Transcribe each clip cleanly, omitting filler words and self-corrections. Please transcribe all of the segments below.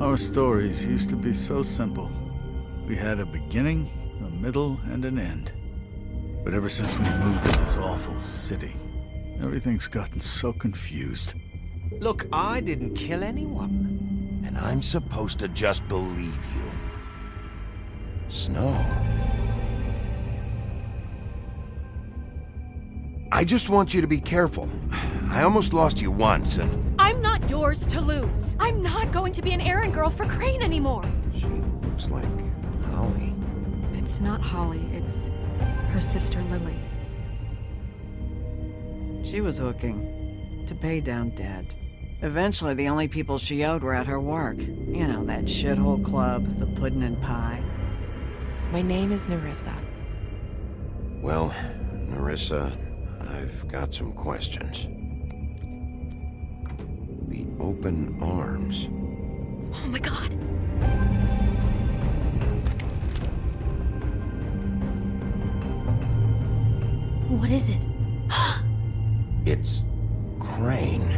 Our stories used to be so simple. We had a beginning, a middle, and an end. But ever since we moved to this awful city, everything's gotten so confused. Look, I didn't kill anyone. And I'm supposed to just believe you. Snow. I just want you to be careful. I almost lost you once, and... I'm not yours to lose. I'm not going to be an errand girl for Crane anymore. She looks like Holly. It's not Holly, it's her sister Lily. She was hooking to pay down debt. Eventually, the only people she owed were at her work. You know, that shithole club, the Puddin' and Pie. My name is Nerissa. Well, Nerissa, I've got some questions. The open arms. Oh my god. What is it? It's Crane.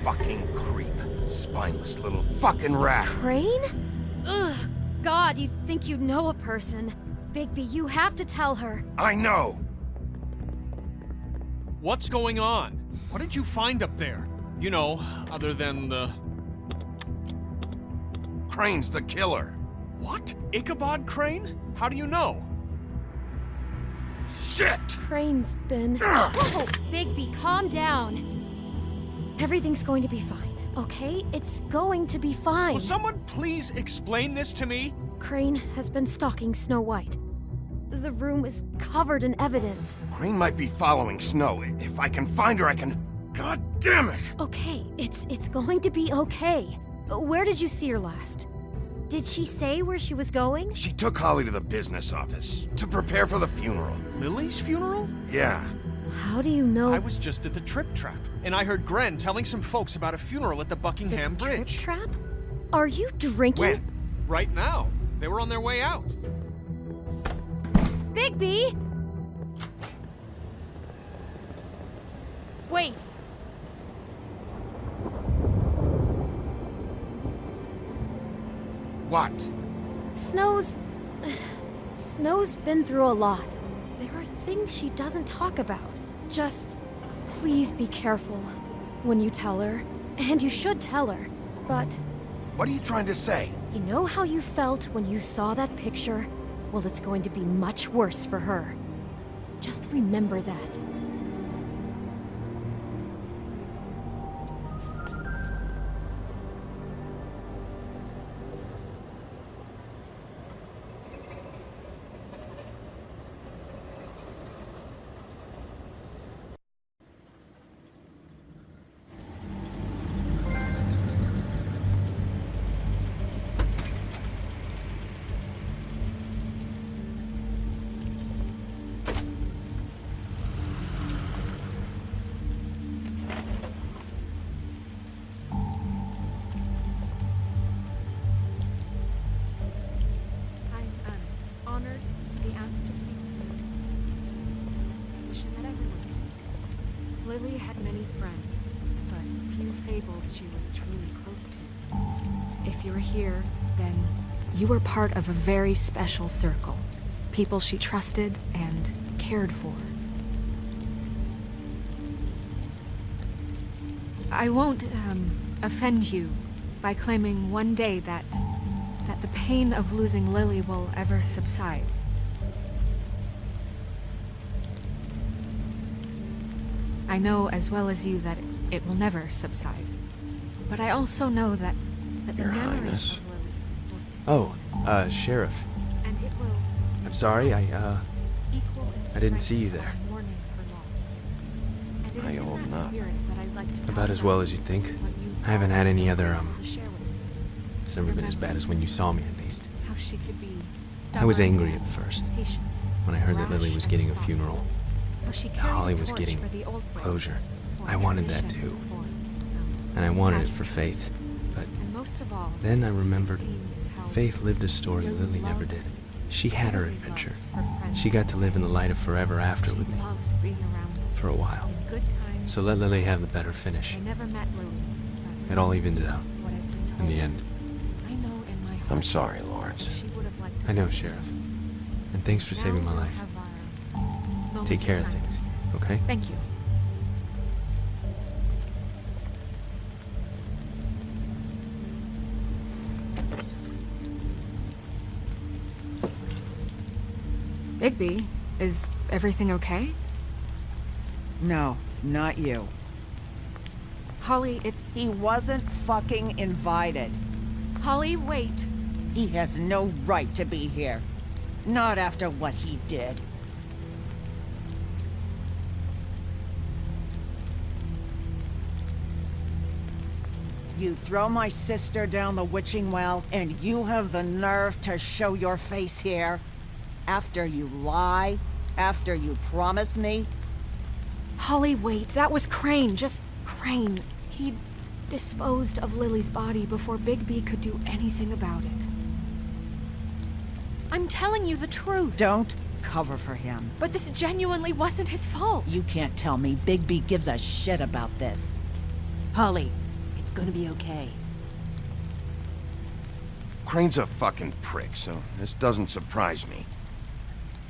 Fucking creep. Spineless little fucking rat. Crane? Ugh. God, you'd think you'd know a person. Bigby, you have to tell her. I know. What's going on? What did you find up there? You know, other than the... Crane's the killer. What? Ichabod Crane? How do you know? Shit! Crane's been... Whoa! Bigby, calm down. Everything's going to be fine, okay? It's going to be fine. Will someone please explain this to me? Crane has been stalking Snow White. The room is covered in evidence. Crane might be following Snow. If I can find her, I can... God damn it! Okay, it's going to be okay. Where did you see her last? Did she say where she was going? She took Holly to the business office to prepare for the funeral. Lily's funeral? Yeah. How do you know? I was just at the Trip Trap, and I heard Gren telling some folks about a funeral at the Buckingham the Bridge. Trip Trap? Are you drinking? When? Right now. They were on their way out. Bigby! Wait. What? Snow's been through a lot. There are things she doesn't talk about. Just please be careful when you tell her. And you should tell her. But What are you trying to say? you know how you felt when you saw that picture? Well, it's going to be much worse for her. Just remember that. Honored to be asked to speak to you. I wish that everyone spoke. Lily had many friends, but few fables she was truly close to. If you're here, then you were part of a very special circle. People she trusted and cared for. I won't, offend you by claiming one day that the pain of losing Lily will ever subside. I know as well as you that it will never subside. But I also know that the Your memory Highness. of Lily will sustain us. Sheriff. And it will I'm sorry, equal in I didn't strength see you to our there. mourning her loss. And it How is you in holding that up? spirit that I'd like to talk About as well about as you'd think. what you I haven't had felt any so other, grateful to share with me. It's never been as bad as when you saw me, at least. How she could be I was stubborn angry and at first, patient, when I heard that rash Lily was and getting a thoughtful. funeral. How she carried Holly a was torch getting for the old ways, closure. for I wanted that tradition, too. for, And I wanted it passion. for Faith. But And most of all, then I it remembered seems how Faith lived a story Lily Lily never loved- did. She had her Lily loved adventure. her friends. She got to live in the light of forever after She with me, loved being around them. for a while. In good times, So let Lily have the better finish. I never met Lily. but It all evens out, what I've been in told, the end. I know in my heart I'm sorry, Lawrence. she would have liked to I know, be Sheriff. And thanks for Now saving my we'll life. have our moment Take care of silence. things, okay? Thank you. Bigby, is everything okay? No, not you. Holly, it's... He wasn't fucking invited. Holly, wait. He has no right to be here. Not after what he did. You throw my sister down the witching well, and you have the nerve to show your face here? After you lie? After you promise me? Holly, wait. That was Crane. Just Crane. He disposed of Lily's body before Bigby could do anything about it. I'm telling you the truth. Don't cover for him. But this genuinely wasn't his fault. You can't tell me Bigby gives a shit about this. Holly, it's gonna be okay. Crane's a fucking prick, so this doesn't surprise me.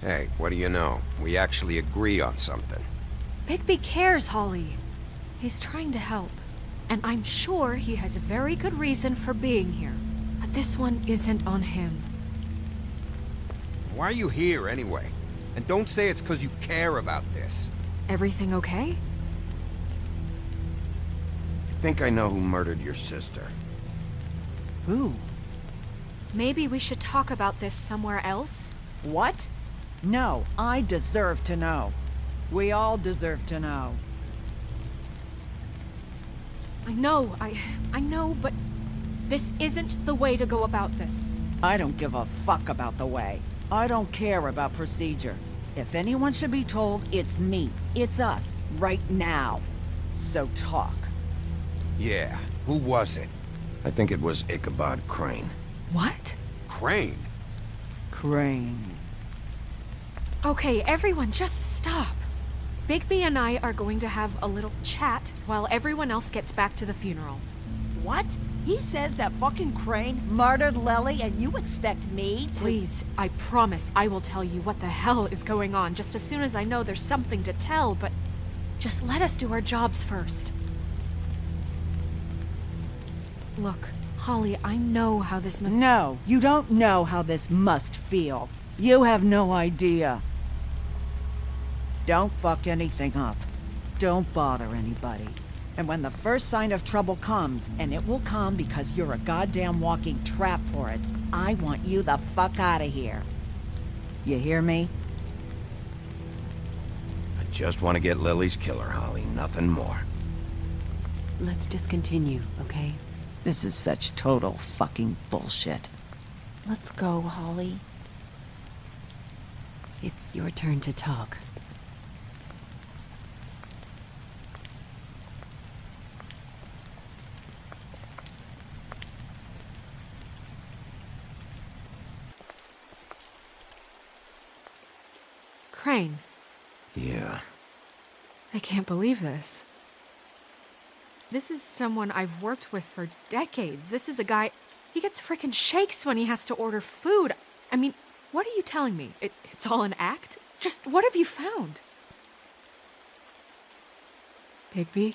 Hey, what do you know? We actually agree on something. Bigby cares, Holly. He's trying to help. And I'm sure he has a very good reason for being here. But this one isn't on him. Why are you here anyway? And don't say it's because you care about this. Everything okay? I think I know who murdered your sister. Who? Maybe we should talk about this somewhere else? What? No, I deserve to know. We all deserve to know. I know, but this isn't the way to go about this. I don't give a fuck about the way. I don't care about procedure. If anyone should be told, it's me. It's us. Right now. So talk. Yeah, who was it? I think it was Ichabod Crane. What? Crane. Crane. Okay, everyone, just stop. Bigby and I are going to have a little chat while everyone else gets back to the funeral. What? He says that fucking Crane murdered Lily and you expect me to— Please, I promise I will tell you what the hell is going on just as soon as I know there's something to tell, but just let us do our jobs first. Look, Holly, I know how this must— No, you don't know how this must feel. You have no idea. Don't fuck anything up. Don't bother anybody. And when the first sign of trouble comes, and it will come because you're a goddamn walking trap for it, I want you the fuck out of here. You hear me? I just want to get Lily's killer, Holly. Nothing more. Let's just continue, okay? This is such total fucking bullshit. Let's go, Holly. It's your turn to talk. Crane, Yeah. I can't believe this. This is someone I've worked with for decades. This is a guy... He gets frickin' shakes when he has to order food. I mean, what are you telling me? It's all an act? Just what have you found? Bigby?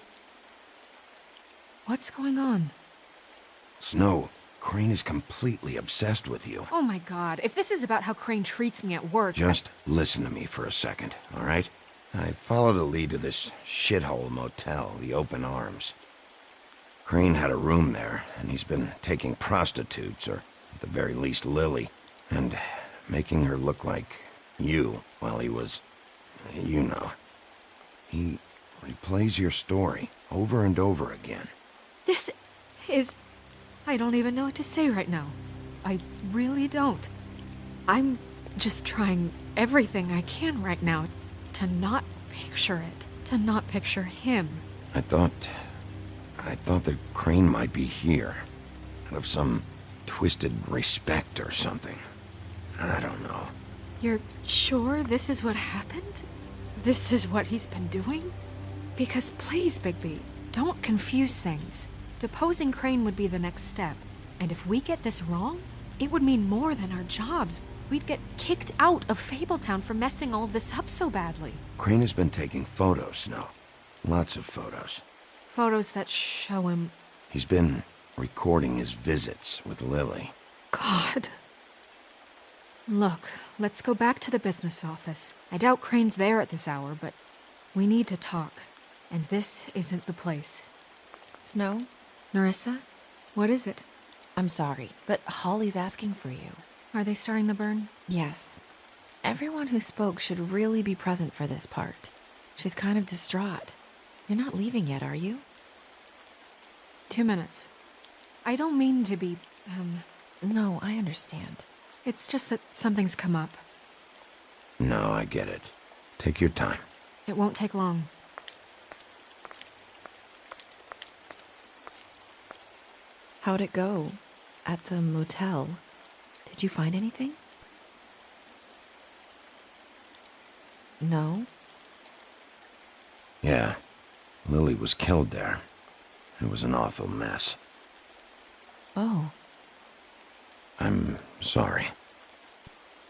What's going on? Snow, Crane is completely obsessed with you. Oh my god, if this is about how Crane treats me at work... Just listen to me for a second, all right? I followed a lead to this shithole motel, the Open Arms. Crane had a room there, and he's been taking prostitutes, or at the very least Lily, and making her look like you while he was... you know. He replays your story over and over again. This is... I don't even know what to say right now. I really don't. I'm just trying everything I can right now to not picture it, to not picture him. I thought that Crane might be here. Out of some twisted respect or something. I don't know. You're sure this is what happened? This is what he's been doing? Because please, Bigby, don't confuse things. Deposing Crane would be the next step. And if we get this wrong, it would mean more than our jobs. We'd get kicked out of Fabletown for messing all of this up so badly. Crane has been taking photos, Snow. Lots of photos. Photos that show him... He's been recording his visits with Lily. God. Look, let's go back to the business office. I doubt Crane's there at this hour, but we need to talk. And this isn't the place. Snow, Nerissa? What is it? I'm sorry, but Holly's asking for you. Are they starting the burn? Yes. Everyone who spoke should really be present for this part. She's kind of distraught. You're not leaving yet, are you? 2 minutes. I don't mean to be, No, I understand. It's just that something's come up. No, I get it. Take your time. It won't take long. How'd it go? At the motel? Did you find anything? No? Yeah. Lily was killed there. It was an awful mess. Oh. I'm sorry.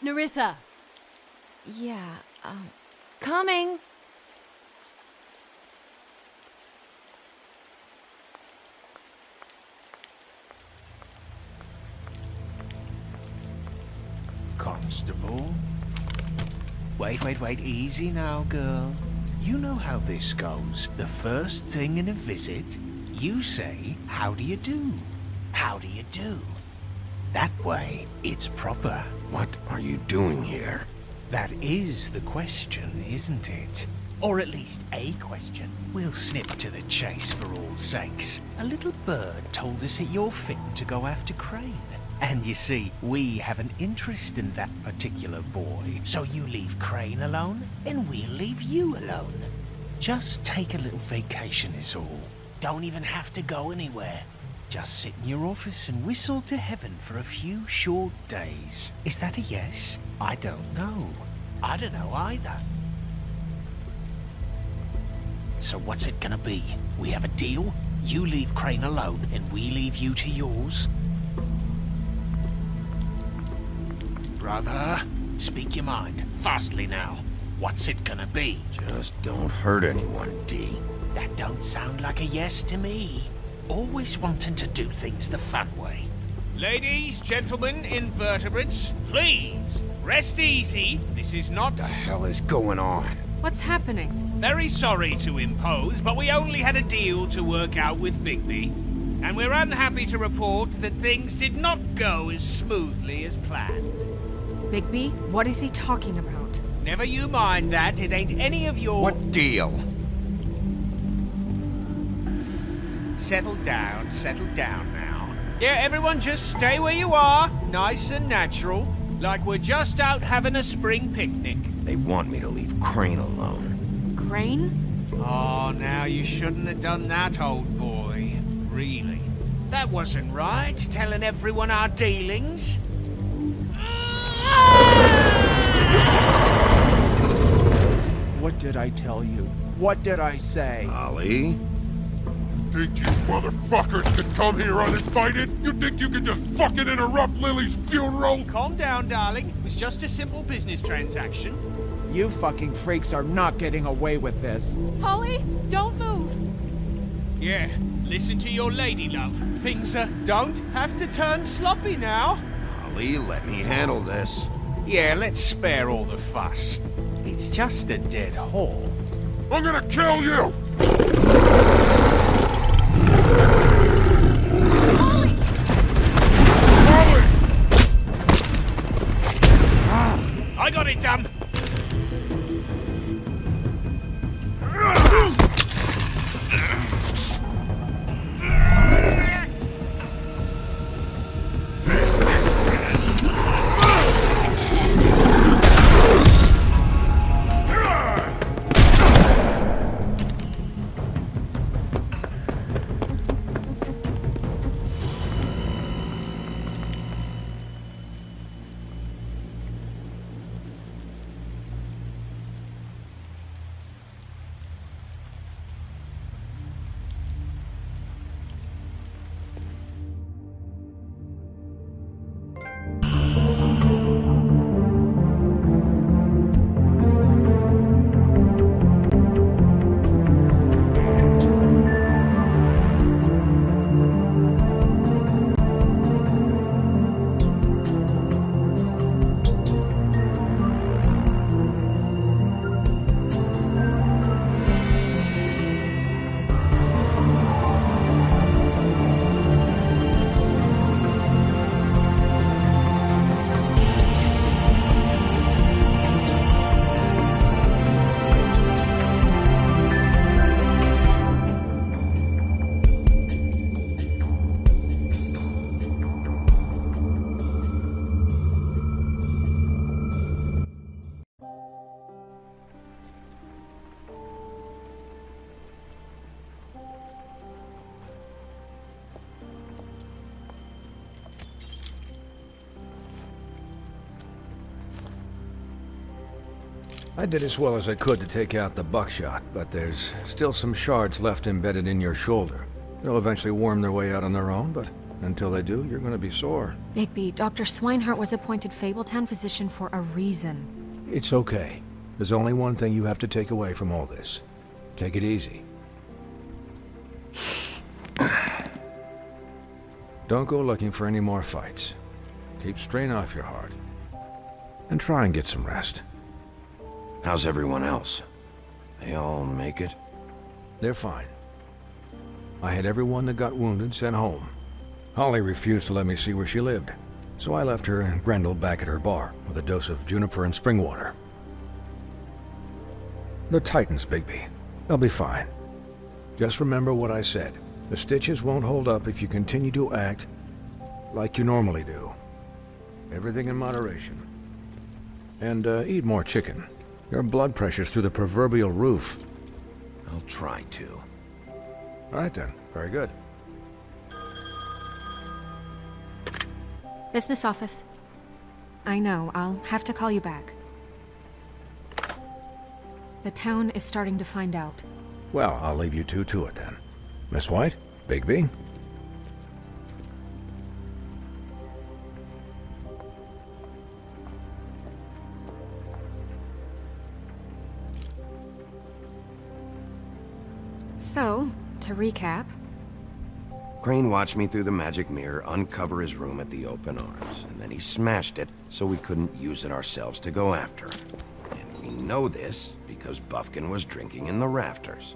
Nerissa! Yeah, coming! Constable? Wait, easy now, girl. You know how this goes. The first thing in a visit, you say, "How do you do? How do you do?" That way, it's proper. What are you doing here? That is the question, isn't it? Or at least a question. We'll snip to the chase for all sakes. A little bird told us that you're fit to go after Crane. And you see, we have an interest in that particular boy. So you leave Crane alone, and we'll leave you alone. Just take a little vacation is all. Don't even have to go anywhere. Just sit in your office and whistle to heaven for a few short days. Is that a yes? I don't know. I don't know either. So what's it gonna be? We have a deal? You leave Crane alone, and we leave you to yours? Brother, speak your mind. Fastly now. What's it gonna be? Just don't hurt anyone, D. That don't sound like a yes to me. Always wanting to do things the fun way. Ladies, gentlemen, invertebrates, please, rest easy. This is not... What the hell is going on? What's happening? Very sorry to impose, but we only had a deal to work out with Bigby. And we're unhappy to report that things did not go as smoothly as planned. Bigby, what is he talking about? Never you mind that, it ain't any of your... What deal? Settle down now. Yeah, everyone just stay where you are, nice and natural, like we're just out having a spring picnic. They want me to leave Crane alone. Crane? Oh, now you shouldn't have done that, old boy. Really. That wasn't right, telling everyone our dealings. What did I tell you? What did I say? Holly? Think you motherfuckers could come here uninvited? You think you can just fucking interrupt Lily's funeral? Calm down, darling. It was just a simple business transaction. You fucking freaks are not getting away with this. Holly, don't move! Yeah, listen to your lady, love. Things don't have to turn sloppy now. Holly, let me handle this. Yeah, let's spare all the fuss. It's just a dead haul. I'm gonna kill you! Holly! I got it done. I did as well as I could to take out the buckshot, but there's still some shards left embedded in your shoulder. They'll eventually worm their way out on their own, but until they do, you're gonna be sore. Bigby, Dr. Swinehart was appointed Fabletown physician for a reason. It's okay. There's only one thing you have to take away from all this. Take it easy. Don't go looking for any more fights. Keep strain off your heart. And try and get some rest. How's everyone else? They all make it? They're fine. I had everyone that got wounded sent home. Holly refused to let me see where she lived, so I left her and Grendel back at her bar with a dose of juniper and spring water. They're Titans, Bigby. They'll be fine. Just remember what I said. The stitches won't hold up if you continue to act like you normally do. Everything in moderation. And eat more chicken. Your blood pressure's through the proverbial roof. I'll try to. All right then. Very good. Business office. I know, I'll have to call you back. The town is starting to find out. Well, I'll leave you two to it then. Miss White? Bigby? So, to recap... Crane watched me through the magic mirror uncover his room at the open arms, and then he smashed it so we couldn't use it ourselves to go after him. And we know this because Buffkin was drinking in the rafters.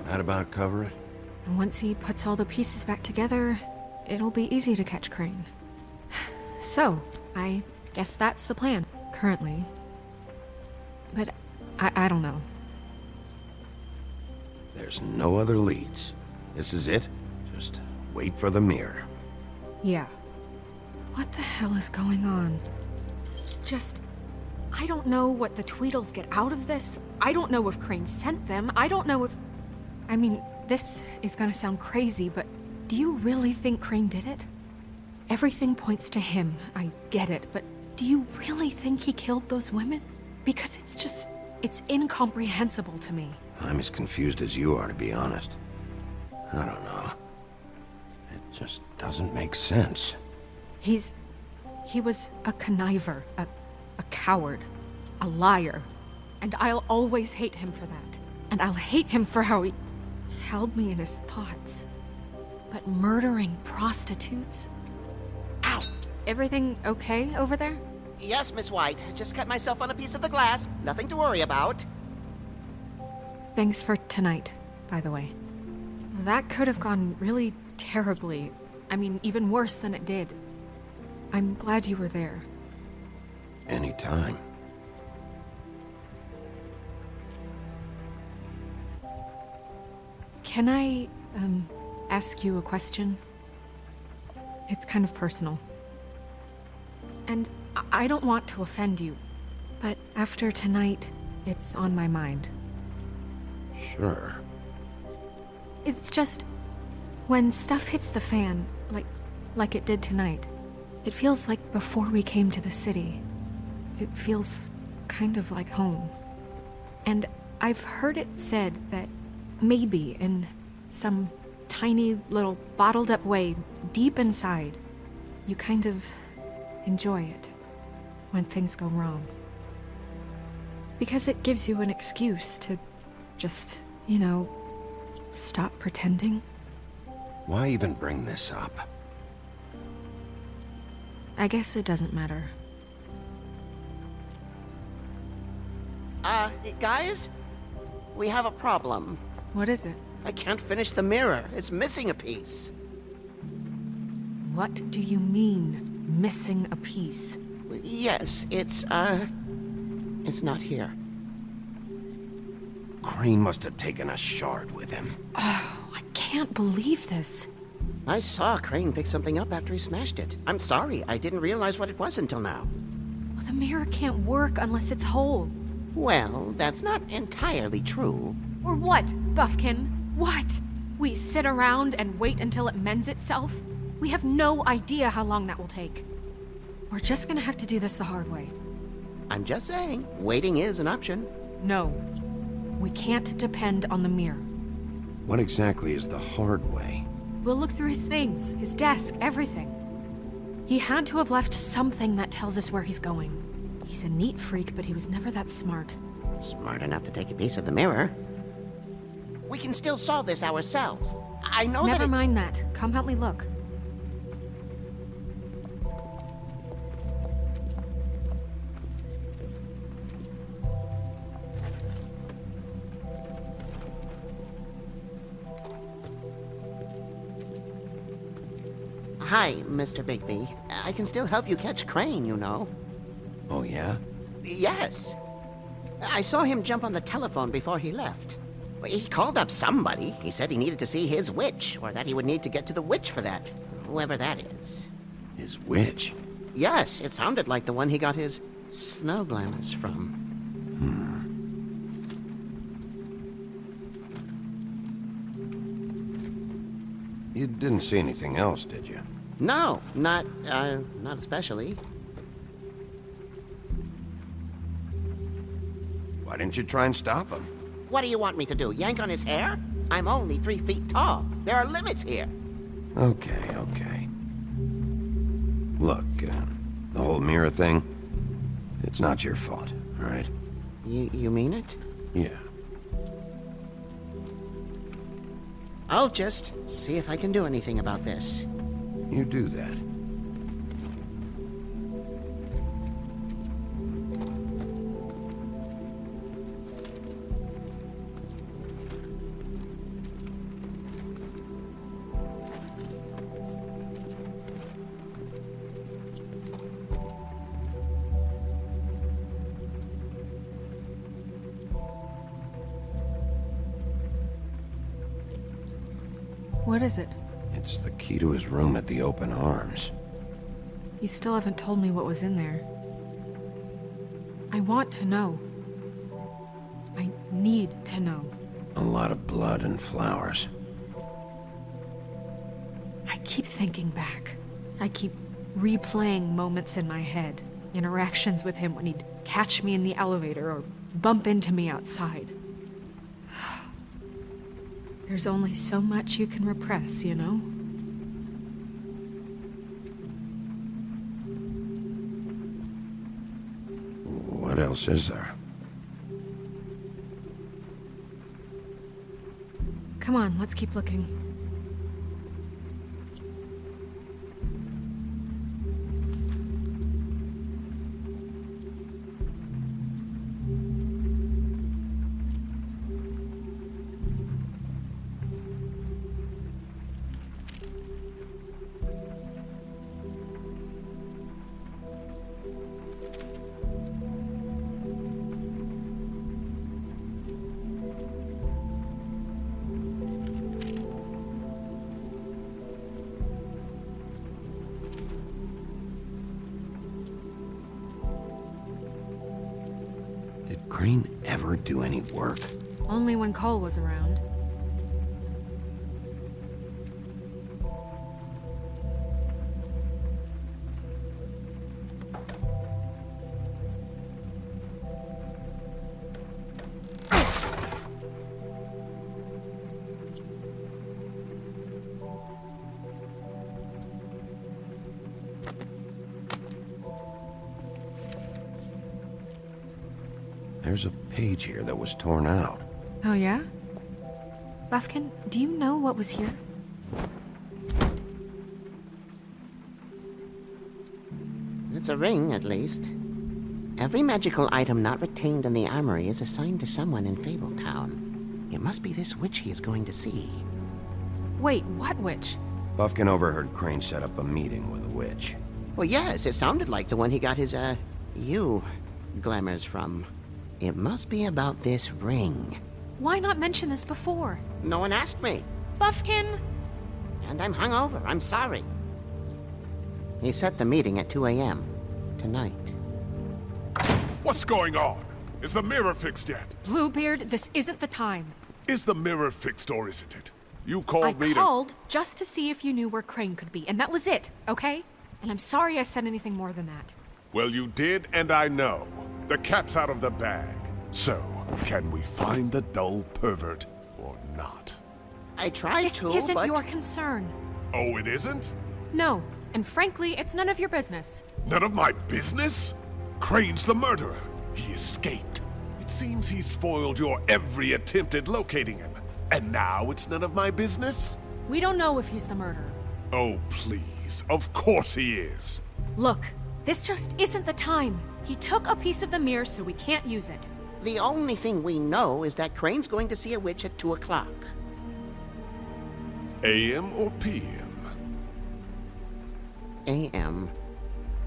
That about cover it? And once he puts all the pieces back together, it'll be easy to catch Crane. So, I guess that's the plan, currently. But I don't know. There's no other leads. This is it. Just wait for the mirror. Yeah. What the hell is going on? I don't know what the Tweedles get out of this. I don't know if Crane sent them. I don't know if... I mean, this is gonna sound crazy, but do you really think Crane did it? Everything points to him, I get it, but do you really think he killed those women? Because it's incomprehensible to me. I'm as confused as you are, to be honest. I don't know. It just doesn't make sense. He was a conniver, a coward, a liar, and I'll always hate him for that. And I'll hate him for how he held me in his thoughts. But murdering prostitutes? Ow! Everything okay over there? Yes, Miss White. Just cut myself on a piece of the glass. Nothing to worry about. Thanks for tonight, by the way. That could have gone really terribly. I mean, even worse than it did. I'm glad you were there. Anytime. Can I, ask you a question? It's kind of personal. And I don't want to offend you, but after tonight, it's on my mind. Sure. It's just, when stuff hits the fan, like it did tonight, it feels like before we came to the city. It feels kind of like home. And I've heard it said that maybe in some tiny little bottled up way deep inside, you kind of enjoy it when things go wrong. Because it gives you an excuse to just, stop pretending. Why even bring this up? I guess it doesn't matter. Guys? We have a problem. What is it? I can't finish the mirror. It's missing a piece. What do you mean, missing a piece? Yes, it's not here. Crane must have taken a shard with him. Oh, I can't believe this. I saw Crane pick something up after he smashed it. I'm sorry, I didn't realize what it was until now. Well, the mirror can't work unless it's whole. Well, that's not entirely true. Or what, Buffkin? What? We sit around and wait until it mends itself? We have no idea how long that will take. We're just gonna have to do this the hard way. I'm just saying, waiting is an option. No. We can't depend on the mirror. What exactly is the hard way? We'll look through his things, his desk, everything. He had to have left something that tells us where he's going. He's a neat freak, but he was never that smart. Smart enough to take a piece of the mirror. We can still solve this ourselves. I know Never that mind that. Come help me look. Hi, Mr. Bigby. I can still help you catch Crane, you know. Oh, yeah? Yes. I saw him jump on the telephone before he left. He called up somebody. He said he needed to see his witch, or that he would need to get to the witch for that. Whoever that is. His witch? Yes, it sounded like the one he got his snow glamours from. You didn't see anything else, did you? No, not especially. Why didn't you try and stop him? What do you want me to do, yank on his hair? I'm only 3 feet tall. There are limits here. Okay. Look, the whole mirror thing, it's not your fault, all right? You mean it? Yeah. I'll just see if I can do anything about this. You do that. What is it? It's the key to his room at the Open Arms. You still haven't told me what was in there. I want to know. I need to know. A lot of blood and flowers. I keep thinking back. I keep replaying moments in my head. Interactions with him when he'd catch me in the elevator or bump into me outside. There's only so much you can repress, you know? What else is there? Come on, let's keep looking. Did Crane ever do any work? Only when Cole was around. There's a page here that was torn out. Oh, yeah? Buffkin, do you know what was here? It's a ring, at least. Every magical item not retained in the armory is assigned to someone in Fabletown. It must be this witch he is going to see. Wait, what witch? Buffkin overheard Crane set up a meeting with a witch. Well, yes, it sounded like the one he got his, glamours from. It must be about this ring. Why not mention this before? No one asked me. Buffkin! And I'm hungover. I'm sorry. He set the meeting at 2 a.m. tonight. What's going on? Is the mirror fixed yet? Bluebeard, this isn't the time. Is the mirror fixed or isn't it? You called me I called just to see if you knew where Crane could be, and that was it, okay? And I'm sorry I said anything more than that. Well, you did, and I know. The cat's out of the bag. So, can we find the dull pervert or not? I tried This to, isn't but... your concern. Oh, it isn't? No, and frankly, it's none of your business. None of my business? Crane's the murderer. He escaped. It seems he spoiled your every attempt at locating him. And now it's none of my business? We don't know if he's the murderer. Oh, please. Of course he is. Look, this just isn't the time. He took a piece of the mirror, so we can't use it. The only thing we know is that Crane's going to see a witch at 2 o'clock. AM or PM? AM.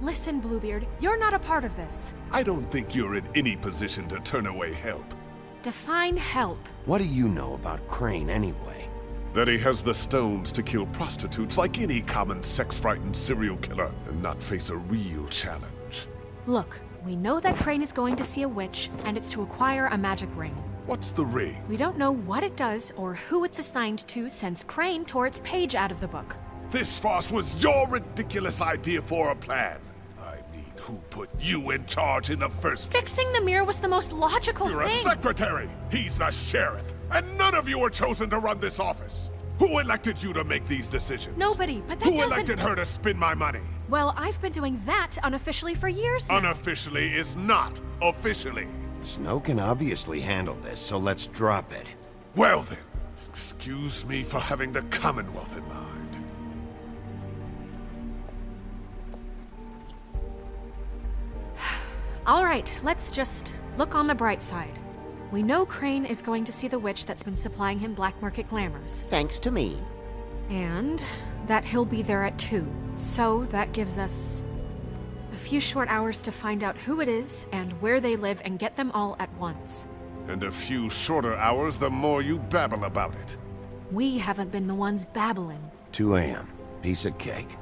Listen, Bluebeard, you're not a part of this. I don't think you're in any position to turn away help. Define help. What do you know about Crane anyway? That he has the stones to kill prostitutes like any common sex-frightened serial killer and not face a real challenge. Look, we know that Crane is going to see a witch, and it's to acquire a magic ring. What's the ring? We don't know what it does or who it's assigned to since Crane tore its page out of the book. This farce was your ridiculous idea for a plan. I mean, who put you in charge in the first place? Fixing the mirror was the most logical You're thing. a secretary! He's the sheriff! And none of you were chosen to run this office! Who elected you to make these decisions? Nobody, but that Who doesn't... elected her to spend my money? Well, I've been doing that unofficially for years now. Unofficially is not officially. Snow can obviously handle this, so let's drop it. Well then, excuse me for having the Commonwealth in mind. All right, let's just look on the bright side. We know Crane is going to see the witch that's been supplying him black market glamours. Thanks to me. And that he'll be there at 2. So that gives us a few short hours to find out who it is and where they live and get them all at once. And a few shorter hours the more you babble about it. We haven't been the ones babbling. 2 a.m. Piece of cake.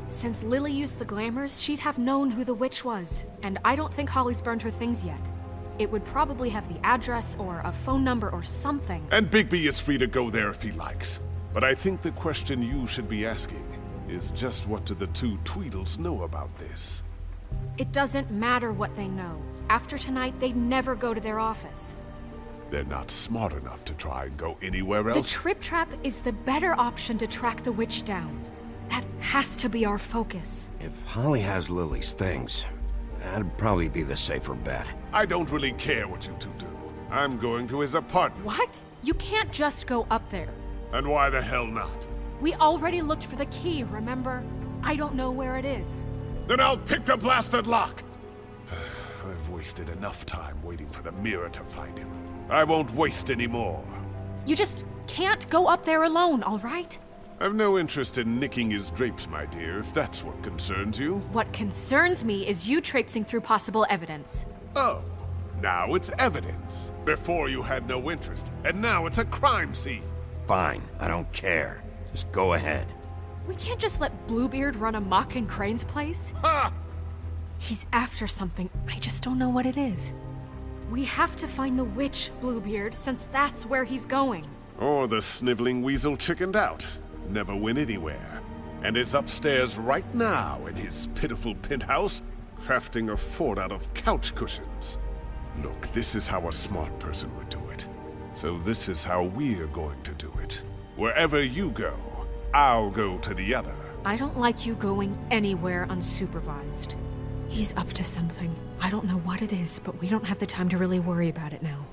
Since Lily used the glamours, she'd have known who the witch was. And I don't think Holly's burned her things yet. It would probably have the address or a phone number or something. And Bigby is free to go there if he likes. But I think the question you should be asking is just what do the 2 Tweedles know about this? It doesn't matter what they know. After tonight, they'd never go to their office. They're not smart enough to try and go anywhere else? The Trip Trap is the better option to track the witch down. That has to be our focus. If Holly has Lily's things, that'd probably be the safer bet. I don't really care what you 2 do. I'm going to his apartment. What? You can't just go up there. And why the hell not? We already looked for the key, remember? I don't know where it is. Then I'll pick the blasted lock! I've wasted enough time waiting for the mirror to find him. I won't waste any more. You just can't go up there alone, all right? I've no interest in nicking his drapes, my dear, if that's what concerns you. What concerns me is you traipsing through possible evidence. Oh, now it's evidence. Before you had no interest, and now it's a crime scene. Fine, I don't care. Just go ahead. We can't just let Bluebeard run amok in Crane's place. Ha! He's after something. I just don't know what it is. We have to find the witch, Bluebeard, since that's where he's going. Or the sniveling weasel chickened out. Never went anywhere. And is upstairs right now in his pitiful penthouse, crafting a fort out of couch cushions. Look, this is how a smart person would do it. So this is how we're going to do it. Wherever you go, I'll go to the other. I don't like you going anywhere unsupervised. He's up to something. I don't know what it is, but we don't have the time to really worry about it now.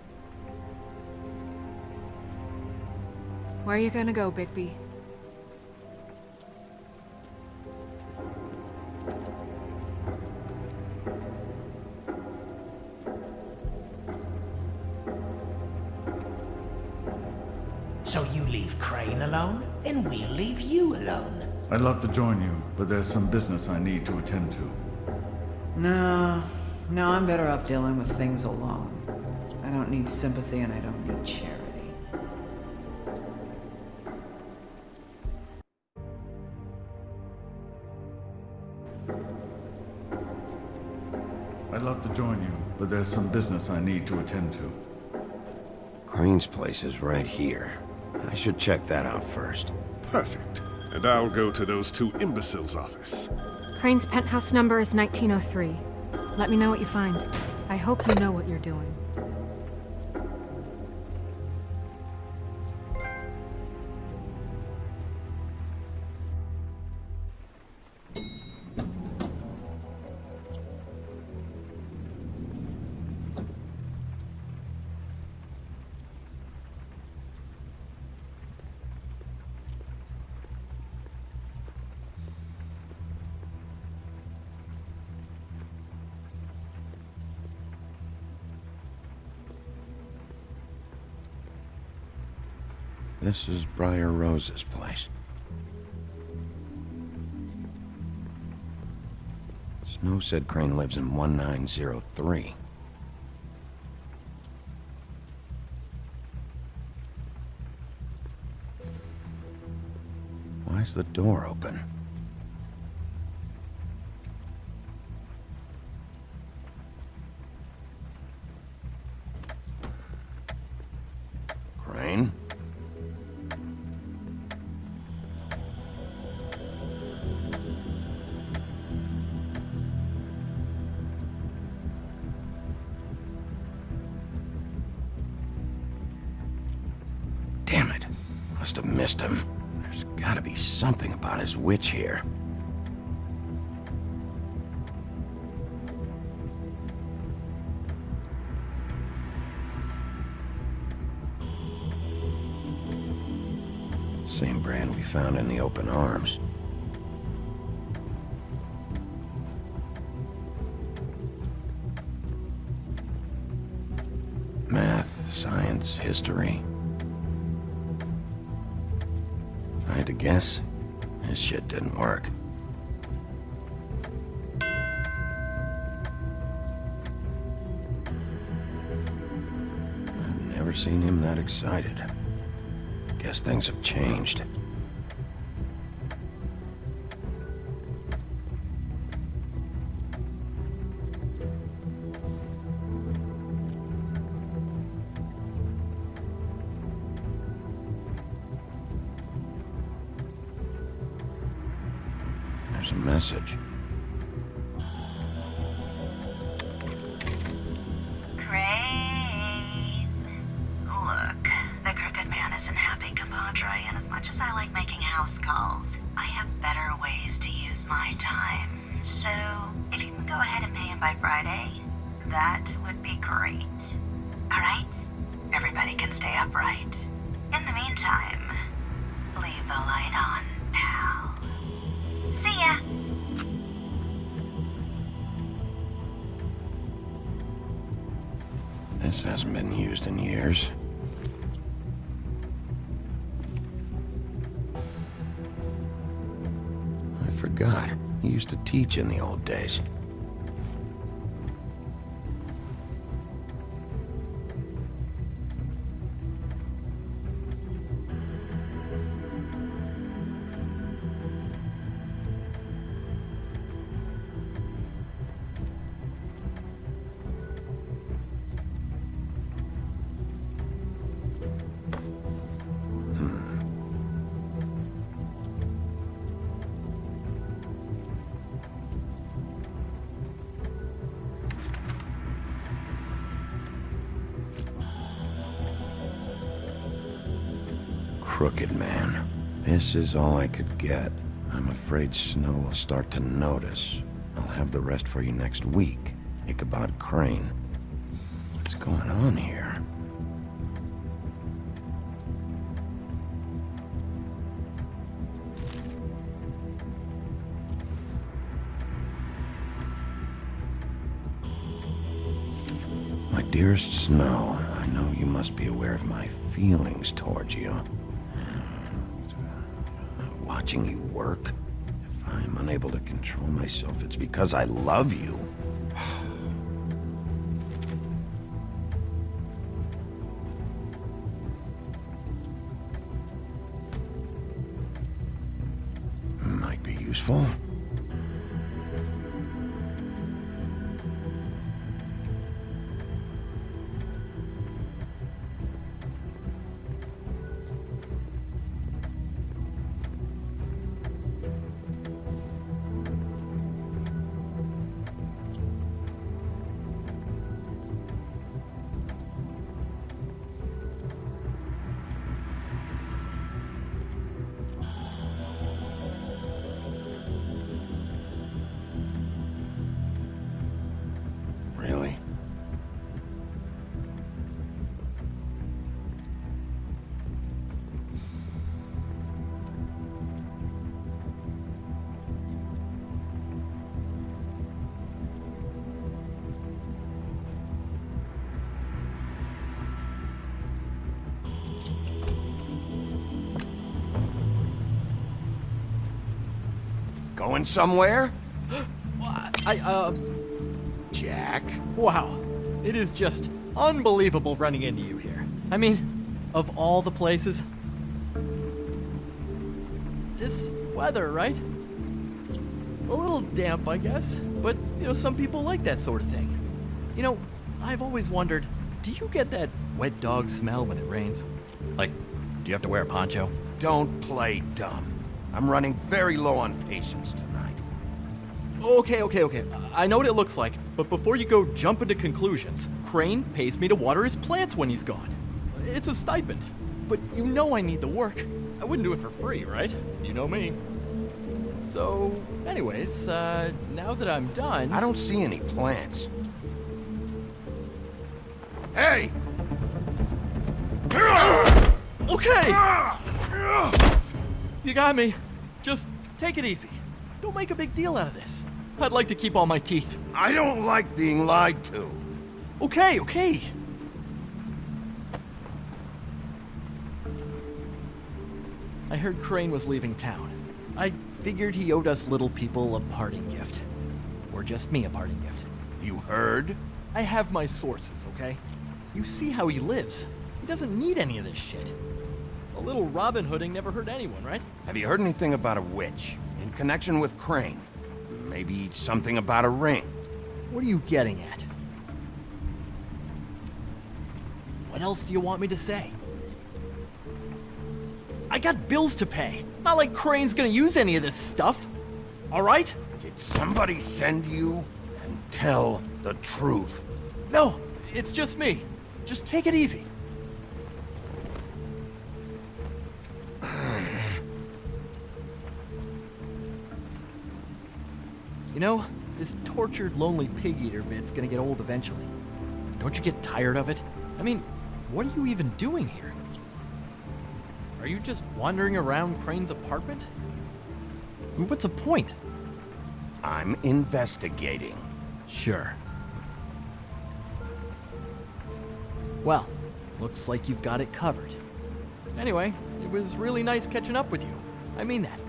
Where are you gonna go, Bigby? So you leave Crane alone, and we'll leave you alone. I'd love to join you, but there's some business I need to attend to. No, I'm better off dealing with things alone. I don't need sympathy and I don't need charity. I'd love to join you, but there's some business I need to attend to. Crane's place is right here. I should check that out first. Perfect. And I'll go to those 2 imbeciles' office. Crane's penthouse number is 1903. Let me know what you find. I hope you know what you're doing. This is Briar Rose's place. Snow said Crane lives in 1903. Why's the door open? Crane? Damn it. Must have missed him. There's gotta be something about his witch here. Same brand we found in the open arms. Math, science, history. If I had to guess, this shit didn't work. I've never seen him that excited. Guess things have changed. There's a message. Crane. Look, the Crooked Man isn't happy, compadre, and as much as I like making house calls, I have better ways to use my time. So, if you can go ahead and pay him by Friday, that would be great. Alright? Everybody can stay upright. In the meantime, leave the light on, pal. See ya! This hasn't been used in years. I forgot. He used to teach in the old days. Crooked Man. This is all I could get. I'm afraid Snow will start to notice. I'll have the rest for you next week. Ichabod Crane. What's going on here? My dearest Snow, I know you must be aware of my feelings towards you. Watching you work, if I'm unable to control myself, it's because I love you. Might be useful. Going somewhere? Jack? Wow. It is just unbelievable running into you here. I mean, of all the places. This weather, right? A little damp, I guess. But, some people like that sort of thing. I've always wondered, do you get that wet dog smell when it rains? Like, do you have to wear a poncho? Don't play dumb. I'm running very low on patience tonight. Okay. I know what it looks like, but before you go jumping to conclusions, Crane pays me to water his plants when he's gone. It's a stipend. But I need the work. I wouldn't do it for free, right? You know me. So, anyways, now that I'm done... I don't see any plants. Hey! Okay! You got me. Just take it easy. Don't make a big deal out of this. I'd like to keep all my teeth. I don't like being lied to. Okay. I heard Crane was leaving town. I figured he owed us little people a parting gift. Or just me a parting gift. You heard? I have my sources, okay? You see how he lives. He doesn't need any of this shit. A little Robin Hooding never hurt anyone, right? Have you heard anything about a witch in connection with Crane? Maybe something about a ring? What are you getting at? What else do you want me to say? I got bills to pay. Not like Crane's gonna use any of this stuff. All right? Did somebody send you? And tell the truth. No, it's just me. Just take it easy. This tortured, lonely pig-eater bit's gonna get old eventually. Don't you get tired of it? I mean, what are you even doing here? Are you just wandering around Crane's apartment? What's the point? I'm investigating. Sure. Well, looks like you've got it covered. Anyway, it was really nice catching up with you. I mean that.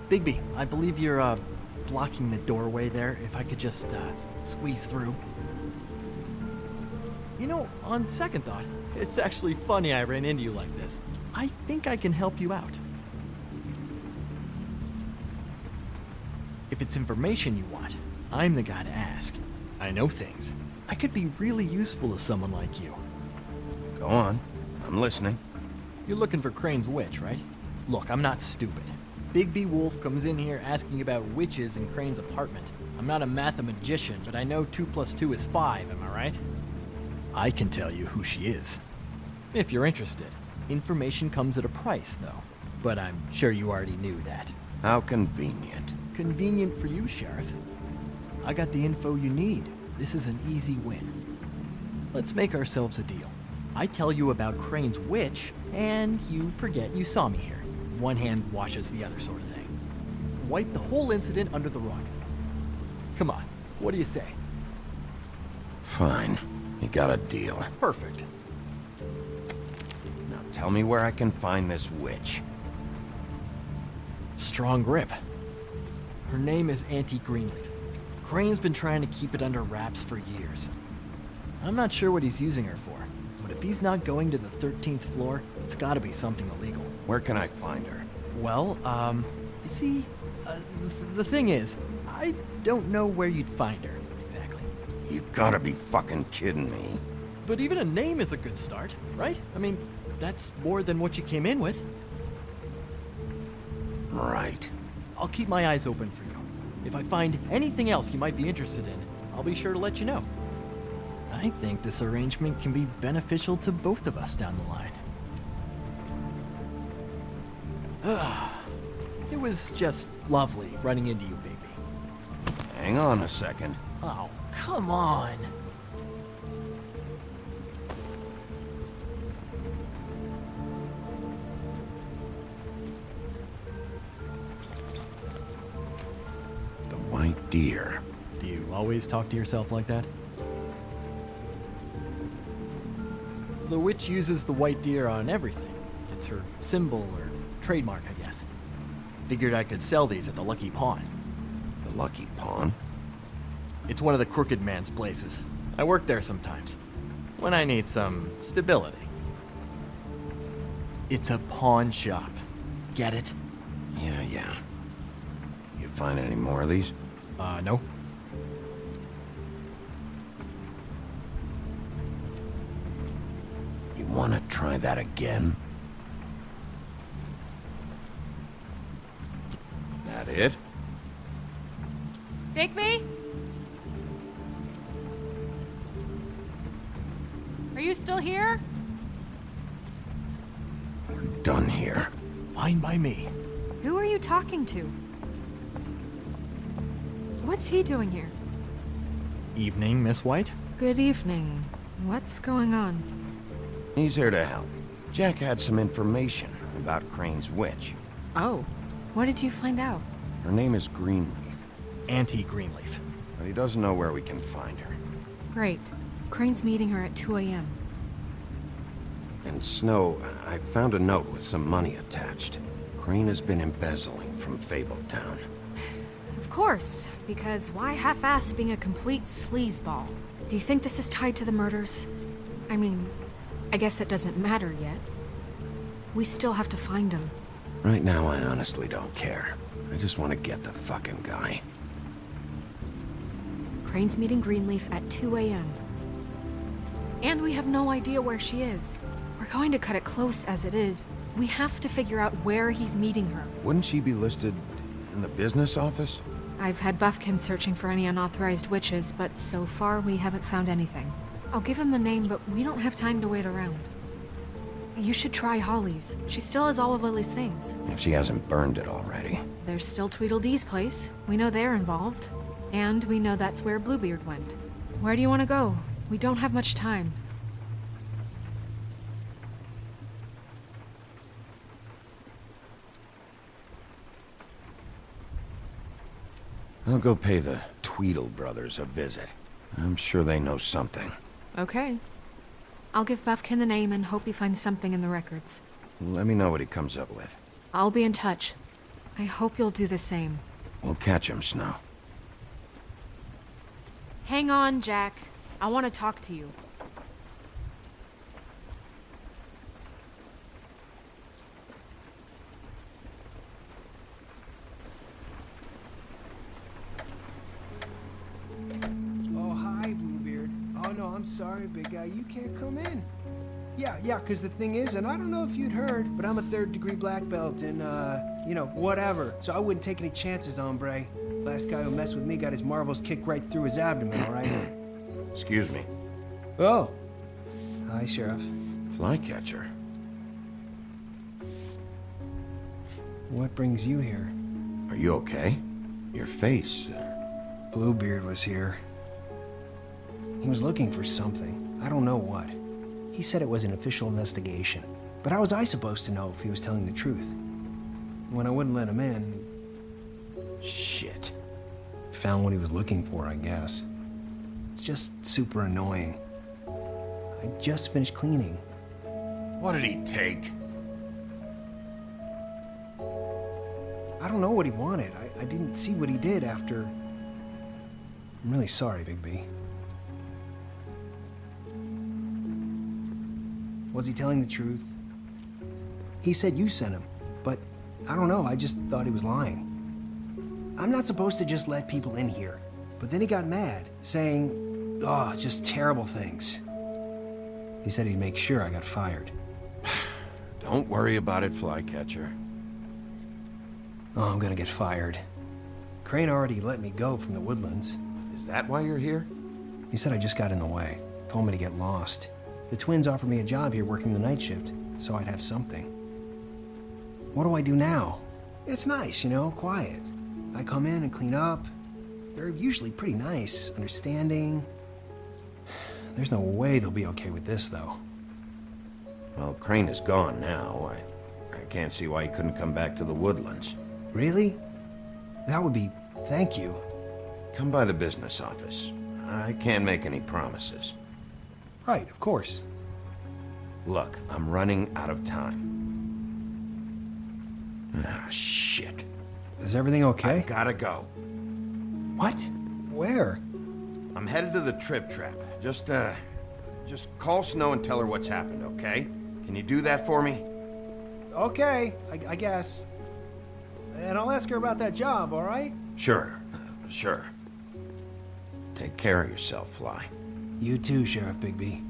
Bigby, I believe you're, blocking the doorway there. If I could just, squeeze through. On second thought, it's actually funny I ran into you like this. I think I can help you out. If it's information you want, I'm the guy to ask. I know things. I could be really useful to someone like you. Go on. I'm listening. You're looking for Crane's witch, right? Look, I'm not stupid. Bigby Wolf comes in here asking about witches in Crane's apartment. I'm not a mathematician, but I know 2 + 2 is 5, am I right? I can tell you who she is. If you're interested. Information comes at a price, though. But I'm sure you already knew that. How convenient. Convenient for you, Sheriff. I got the info you need. This is an easy win. Let's make ourselves a deal. I tell you about Crane's witch, and you forget you saw me here. One hand washes the other sort of thing. Wipe the whole incident under the rug. Come on, what do you say? Fine. You got a deal. Perfect. Now tell me where I can find this witch. Strong grip. Her name is Auntie Greenleaf. Crane's been trying to keep it under wraps for years. I'm not sure what he's using her for, but if he's not going to the 13th floor, it's gotta be something illegal. Where can I find her? Well, you see, the thing is, I don't know where you'd find her, exactly. You gotta be fucking kidding me. But even a name is a good start, right? I mean, that's more than what you came in with. Right. I'll keep my eyes open for you. If I find anything else you might be interested in, I'll be sure to let you know. I think this arrangement can be beneficial to both of us down the line. It was just lovely running into you, baby. Hang on a second. Oh, come on. The white deer. Do you always talk to yourself like that? The witch uses the white deer on everything. It's her symbol or trademark, I guess. Figured I could sell these at the Lucky Pawn. The Lucky Pawn? It's one of the crooked man's places. I work there sometimes, when I need some stability. It's a pawn shop. Get it? Yeah. You find any more of these? No. You want to try that again? That it? Bigby? Are you still here? We're done here. Fine by me. Who are you talking to? What's he doing here? Evening, Miss White? Good evening. What's going on? He's here to help. Jack had some information about Crane's witch. Oh. What did you find out? Her name is Greenleaf. Auntie Greenleaf. But he doesn't know where we can find her. Great. Crane's meeting her at 2 a.m. And Snow, I found a note with some money attached. Crane has been embezzling from Fabletown. Of course, because why half-ass being a complete sleazeball? Do you think this is tied to the murders? I mean, I guess it doesn't matter yet. We still have to find him. Right now, I honestly don't care. I just want to get the fucking guy. Crane's meeting Greenleaf at 2 a.m. And we have no idea where she is. We're going to cut it close as it is. We have to figure out where he's meeting her. Wouldn't she be listed in the business office? I've had Buffkin searching for any unauthorized witches, but so far we haven't found anything. I'll give him the name, but we don't have time to wait around. You should try Holly's. She still has all of Lily's things. If she hasn't burned it already. There's still Tweedledee's place. We know they're involved. And we know that's where Bluebeard went. Where do you want to go? We don't have much time. I'll go pay the Tweedle brothers a visit. I'm sure they know something. Okay. I'll give Buffkin the name and hope he finds something in the records. Let me know what he comes up with. I'll be in touch. I hope you'll do the same. We'll catch him, Snow. Hang on, Jack. I want to talk to you. Oh, hi, Bluebeard. Oh, no, I'm sorry, big guy. You can't come in. Yeah, because the thing is, and I don't know if you'd heard, but I'm a third-degree black belt and, whatever. So I wouldn't take any chances, hombre. Last guy who messed with me got his marbles kicked right through his abdomen, all right? Excuse me. Oh. Hi, Sheriff. Flycatcher. What brings you here? Are you okay? Your face... Bluebeard was here. He was looking for something. I don't know what. He said it was an official investigation. But how was I supposed to know if he was telling the truth? When I wouldn't let him in... Shit. Found what he was looking for, I guess. It's just super annoying. I just finished cleaning. What did he take? I don't know what he wanted. I didn't see what he did after... I'm really sorry, Bigby. Was he telling the truth? He said you sent him, but I don't know, I just thought he was lying. I'm not supposed to just let people in here, but then he got mad, saying, just terrible things. He said he'd make sure I got fired. Don't worry about it, Flycatcher. Oh, I'm gonna get fired. Crane already let me go from the Woodlands. Is that why you're here? He said I just got in the way. Told me to get lost. The twins offered me a job here working the night shift, so I'd have something. What do I do now? It's nice, quiet. I come in and clean up. They're usually pretty nice, understanding. There's no way they'll be okay with this, though. Well, Crane is gone now. I can't see why he couldn't come back to the Woodlands. Really? That would be... thank you. Come by the business office. I can't make any promises. Right, of course. Look, I'm running out of time. Ah, shit. Is everything okay? I gotta go. What? Where? I'm headed to the Trip Trap. Just call Snow and tell her what's happened, okay? Can you do that for me? Okay, I guess. And I'll ask her about that job, all right? Sure. Take care of yourself, Fly. You too, Sheriff Bigby.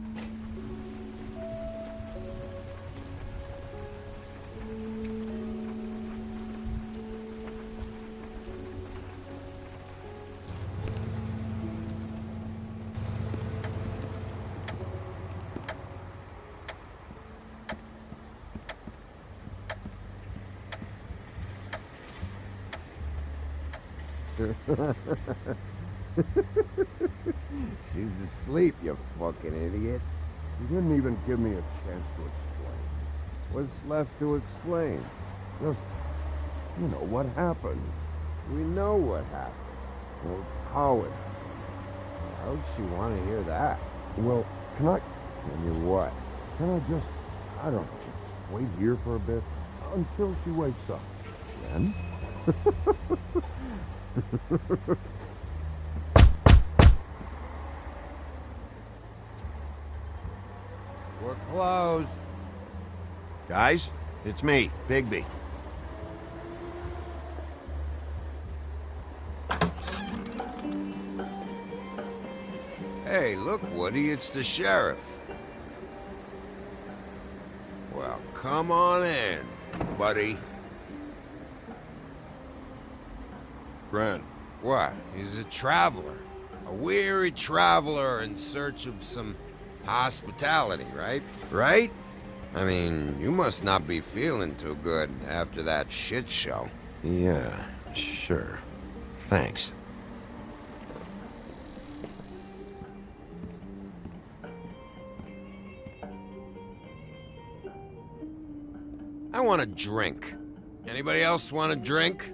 She's asleep, you fucking idiot. You didn't even give me a chance to explain. What's left to explain? Just, you know, what happened. We know what happened. Well, how it happened. How'd she want to hear that? Well, can I... Can you what? Can I just, I don't know, wait here for a bit until she wakes up? Then? We're closed. Guys, it's me, Bigby. Hey, look, Woody, it's the sheriff. Well, come on in, buddy. Grant. What? He's a traveler. A weary traveler in search of some hospitality, right? Right? I mean, you must not be feeling too good after that shit show. Yeah, sure. Thanks. I want a drink. Anybody else want a drink?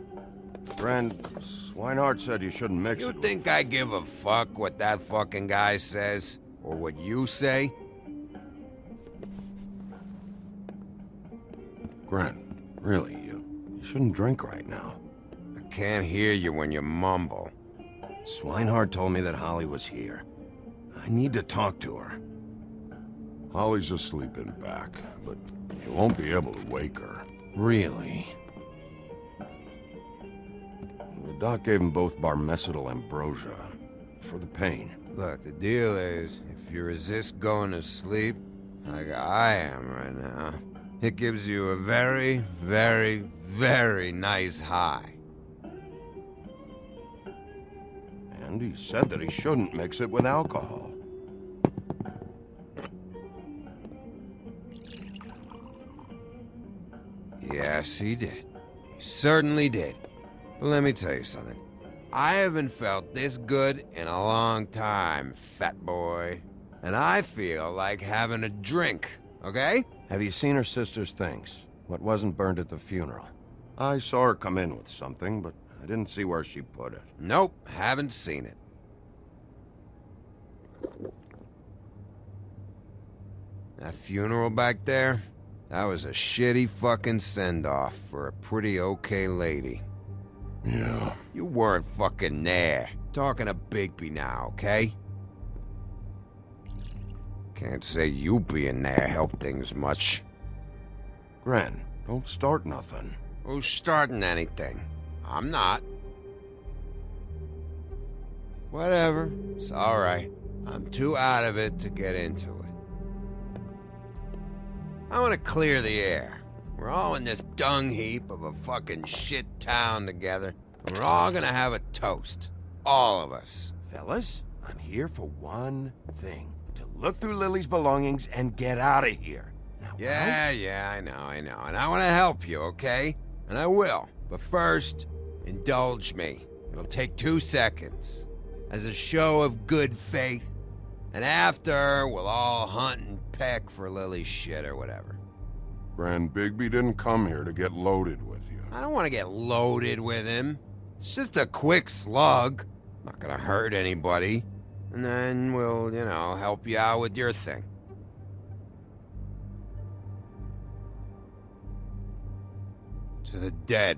Friend, Swinehart said you shouldn't mix You it. think I give a fuck what that fucking guy says? Or what you say? Grant, really, you shouldn't drink right now. I can't hear you when you mumble. Swinehart told me that Holly was here. I need to talk to her. Holly's asleep in back, but you won't be able to wake her. Really? The doc gave him both Barmecidal ambrosia for the pain. Look, the deal is, if you resist going to sleep, like I am right now, it gives you a very, very, very nice high. And he said that he shouldn't mix it with alcohol. Yes, he did. He certainly did. But let me tell you something. I haven't felt this good in a long time, fat boy. And I feel like having a drink, okay? Have you seen her sister's things? What wasn't burned at the funeral? I saw her come in with something, but I didn't see where she put it. Nope, haven't seen it. That funeral back there? That was a shitty fucking send-off for a pretty okay lady. Yeah. You weren't fucking there. Talking to Bigby now, okay? Can't say you being there helped things much. Grant, don't start nothing. Who's starting anything? I'm not. Whatever. It's alright. I'm too out of it to get into it. I want to clear the air. We're all in this dung heap of a fucking shit town together. And we're all gonna have a toast. All of us. Fellas, I'm here for one thing. To look through Lily's belongings and get out of here. Now, Yeah, I know. And I want to help you, okay? And I will. But first, indulge me. It'll take 2 seconds. As a show of good faith. And after, we'll all hunt and peck for Lily's shit or whatever. Grand Bigby didn't come here to get loaded with you. I don't want to get loaded with him. It's just a quick slug. Not gonna hurt anybody. And then we'll, help you out with your thing. To the dead.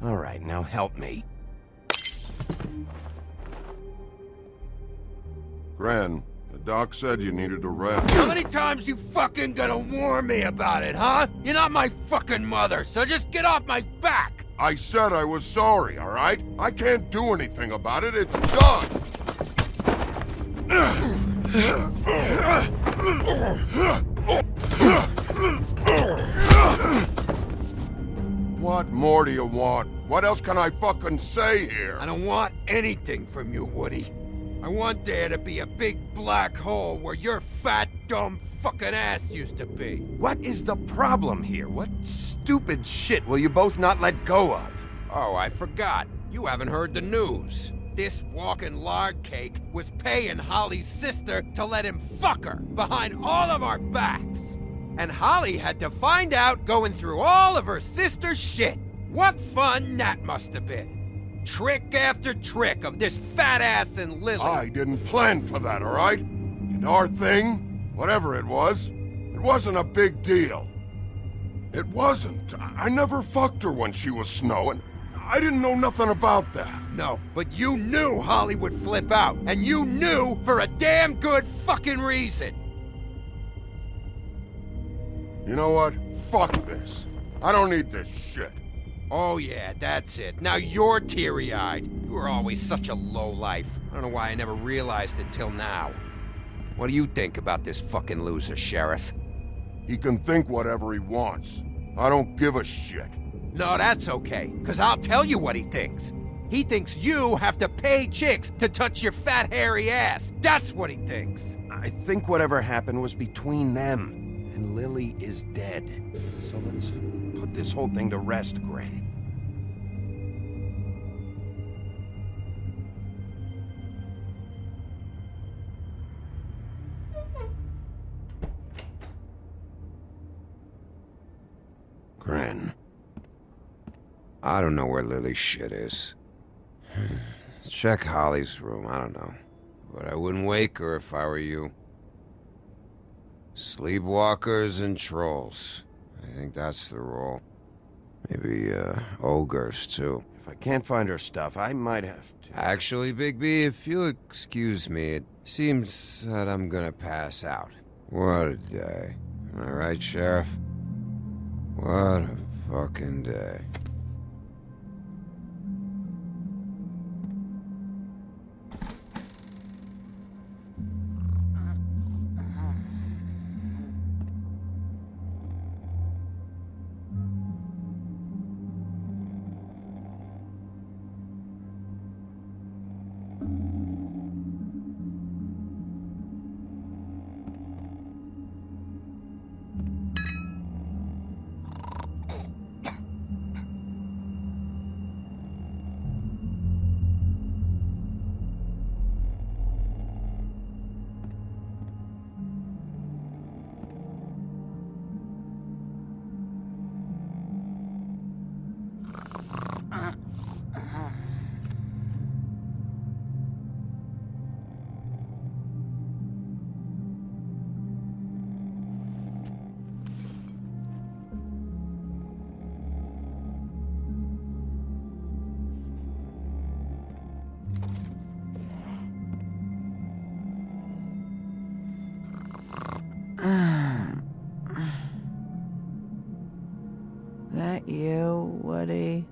All right, now help me. Gren, the doc said you needed a rest. How many times you fucking gonna warn me about it, huh? You're not my fucking mother, so just get off my back! I said I was sorry, all right? I can't do anything about it. It's done. What more do you want? What else can I fucking say here? I don't want anything from you, Woody. I want there to be a big black hole where your fat, dumb fucking ass used to be. What is the problem here? What stupid shit will you both not let go of? Oh, I forgot. You haven't heard the news. This walking lard cake was paying Holly's sister to let him fuck her behind all of our backs. And Holly had to find out going through all of her sister's shit. What fun that must have been. Trick after trick of this fat ass and Lily. I didn't plan for that, all right? And our thing, whatever it wasn't a big deal. It wasn't. I never fucked her when she was snowing. I didn't know nothing about that. No, but you knew Holly would flip out, and you knew for a damn good fucking reason. You know what? Fuck this. I don't need this shit. Oh yeah, that's it. Now you're teary-eyed. You were always such a lowlife. I don't know why I never realized it till now. What do you think about this fucking loser, Sheriff? He can think whatever he wants. I don't give a shit. No, that's okay, because I'll tell you what he thinks. He thinks you have to pay chicks to touch your fat, hairy ass. That's what he thinks. I think whatever happened was between them, and Lily is dead. So let's put this whole thing to rest, Gren. Gren. I don't know where Lily's shit is. Check Holly's room, I don't know. But I wouldn't wake her if I were you. Sleepwalkers and trolls. I think that's the rule. Maybe, ogres, too. If I can't find her stuff, I might have to... Actually, Bigby, if you'll excuse me, it seems that I'm gonna pass out. What a day. Am I right, Sheriff? What a fucking day. That you, Woody?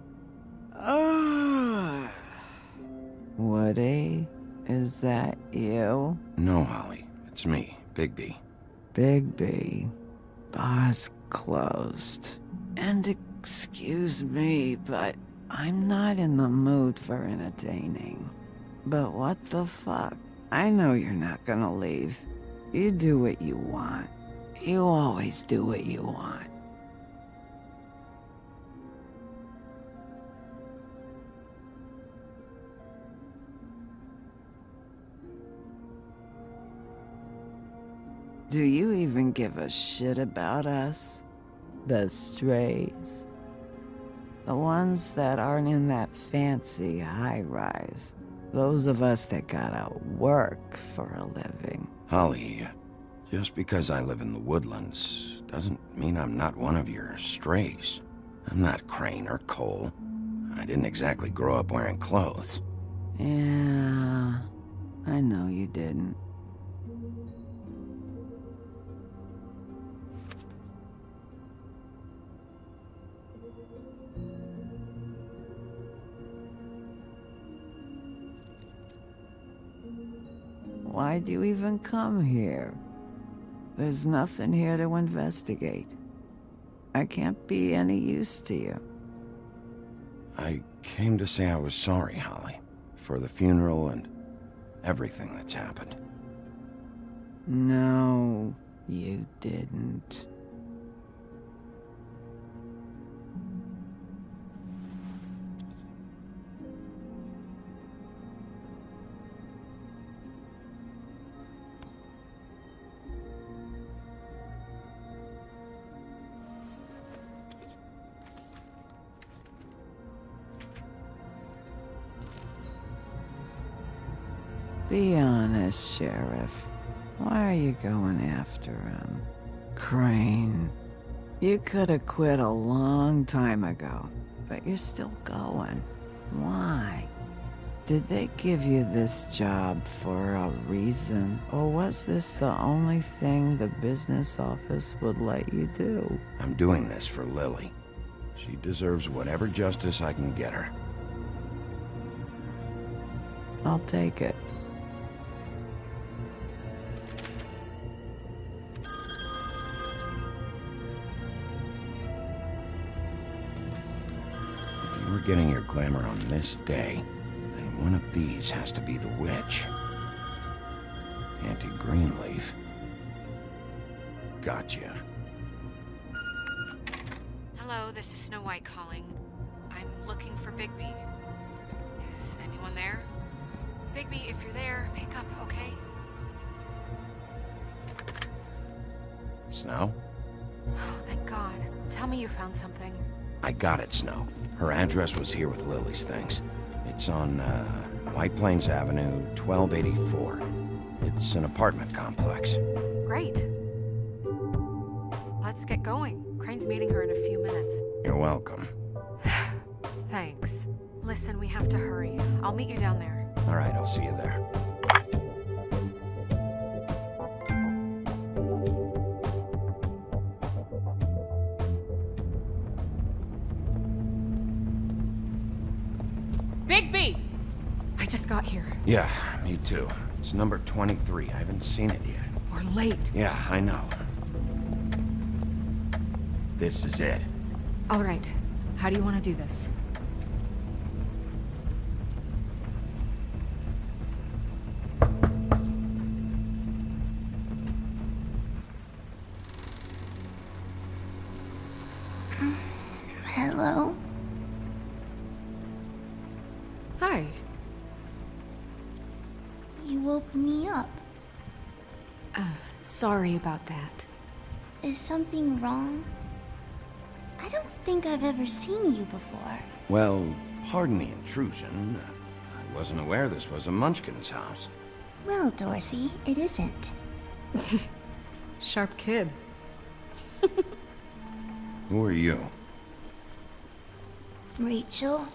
Woody? Is that you? No, Holly. It's me, Bigby. Bigby. Bar's closed. And excuse me, but I'm not in the mood for entertaining. But what the fuck? I know you're not gonna leave. You do what you want. You always do what you want. Do you even give a shit about us? The strays? The ones that aren't in that fancy high-rise. Those of us that gotta work for a living. Holly, just because I live in the woodlands doesn't mean I'm not one of your strays. I'm not Crane or Cole. I didn't exactly grow up wearing clothes. Yeah, I know you didn't. Why'd you even come here? There's nothing here to investigate. I can't be any use to you. I came to say I was sorry, Holly, for the funeral and everything that's happened. No, you didn't. Be honest, Sheriff. Why are you going after him? Crane. You could have quit a long time ago, but you're still going. Why? Did they give you this job for a reason, or was this the only thing the business office would let you do? I'm doing this for Lily. She deserves whatever justice I can get her. I'll take it. If you were getting your glamour on this day, then one of these has to be the witch. Auntie Greenleaf. Gotcha. Hello, this is Snow White calling. I'm looking for Bigby. Is anyone there? Bigby, if you're there, pick up, okay? Snow? Oh, thank God. Tell me you found something. I got it, Snow. Her address was here with Lily's things. It's on, White Plains Avenue, 1284. It's an apartment complex. Great. Let's get going. Crane's meeting her in a few minutes. You're welcome. Thanks. Listen, we have to hurry. I'll meet you down there. All right, I'll see you there. Bigby! I just got here. Yeah, me too. It's number 23. I haven't seen it yet. We're late. Yeah, I know. This is it. All right. How do you want to do this? Hello? Hi. You woke me up. Sorry about that. Is something wrong? I don't think I've ever seen you before. Well, pardon the intrusion. I wasn't aware this was a Munchkin's house. Well, Dorothy, it isn't. Sharp kid. Who are you? Rachel,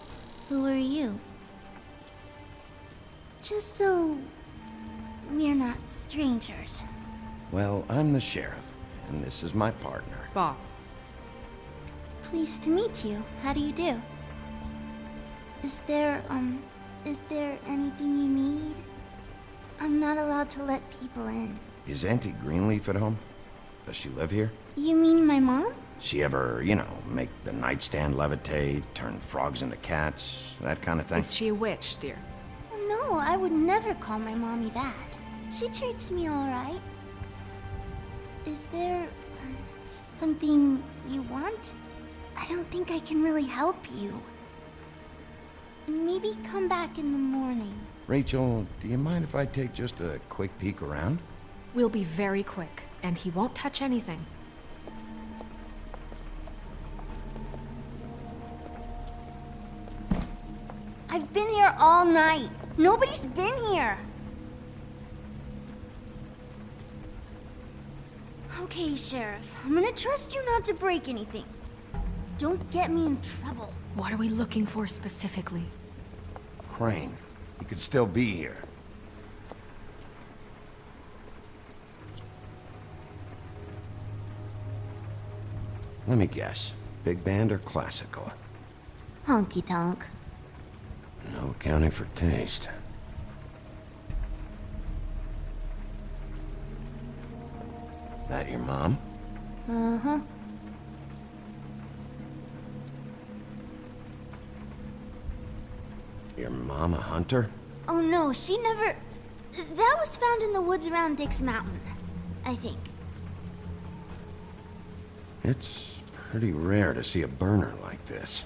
who are you? Just so we're not strangers. Well, I'm the sheriff, and this is my partner. Boss. Pleased to meet you. How do you do? Is there anything you need? I'm not allowed to let people in. Is Auntie Greenleaf at home? Does she live here? You mean my mom? She ever, you know, make the nightstand levitate, turn frogs into cats, that kind of thing? Is she a witch, dear? No, I would never call my mommy that. She treats me all right. Is there something you want? I don't think I can really help you. Maybe come back in the morning. Rachel, do you mind if I take just a quick peek around? We'll be very quick, and he won't touch anything. I've been here all night. Nobody's been here. Okay, Sheriff. I'm gonna trust you not to break anything. Don't get me in trouble. What are we looking for specifically? Crane. He could still be here. Let me guess. Big band or classical? Honky tonk. No accounting for taste. That your mom? Uh-huh. Your mom a hunter? Oh no, she never... That was found in the woods around Dick's Mountain, I think. It's pretty rare to see a burner like this.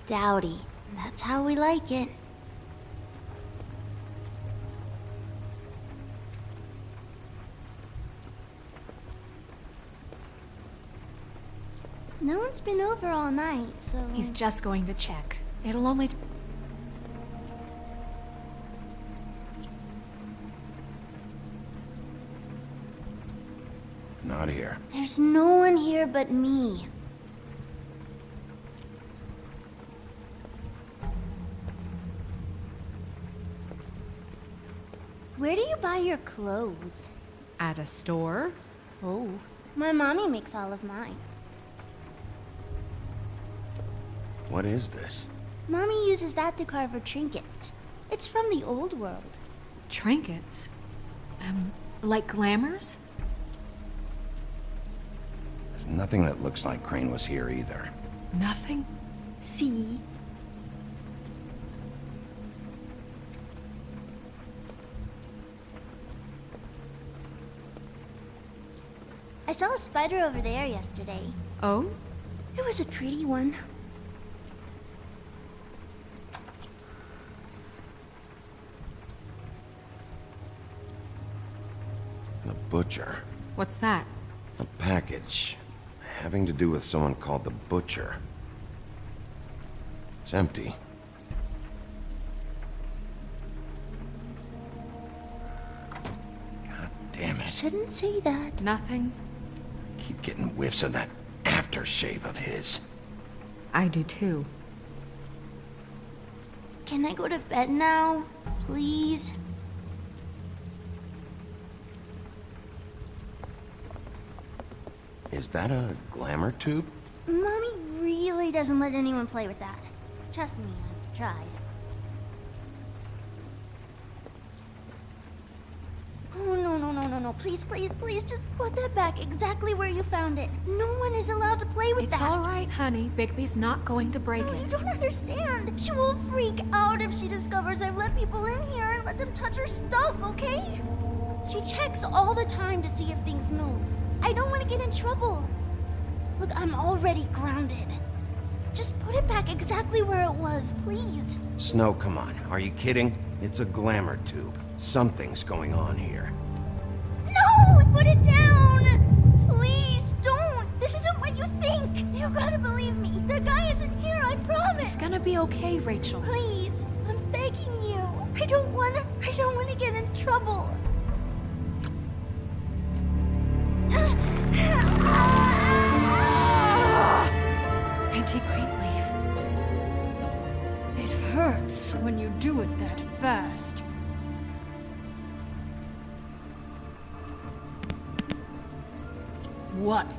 Dowdy. That's how we like it. No one's been over all night, so... He's just going to check. It'll only... Not here. There's no one here but me. Where do you buy your clothes? At a store? Oh, my mommy makes all of mine. What is this? Mommy uses that to carve her trinkets. It's from the old world. Trinkets? Like glamours? There's nothing that looks like Crane was here either. Nothing? See? I saw a spider over there yesterday. Oh? It was a pretty one. The Butcher. What's that? A package having to do with someone called the Butcher. It's empty. God damn it. Shouldn't say that. Nothing. Keep getting whiffs of that aftershave of his. I do too. Can I go to bed now? Please? Is that a glamour tube? Mommy really doesn't let anyone play with that. Trust me, I've tried. Oh, no. Please, just put that back exactly where you found it. No one is allowed to play with that. It's all right, honey. Bigby's not going to break No, it. you don't understand. She will freak out if she discovers I've let people in here and let them touch her stuff, okay? She checks all the time to see if things move. I don't want to get in trouble. Look, I'm already grounded. Just put it back exactly where it was, please. Snow, come on. Are you kidding? It's a glamour tube. Something's going on here. No! Put it down! Please, don't! This isn't what you think! You gotta believe me. The guy isn't here, I promise! It's gonna be okay, Rachel. Please, I'm begging you. I don't wanna get in trouble. Auntie Greenleaf. It hurts when you do it that fast. What?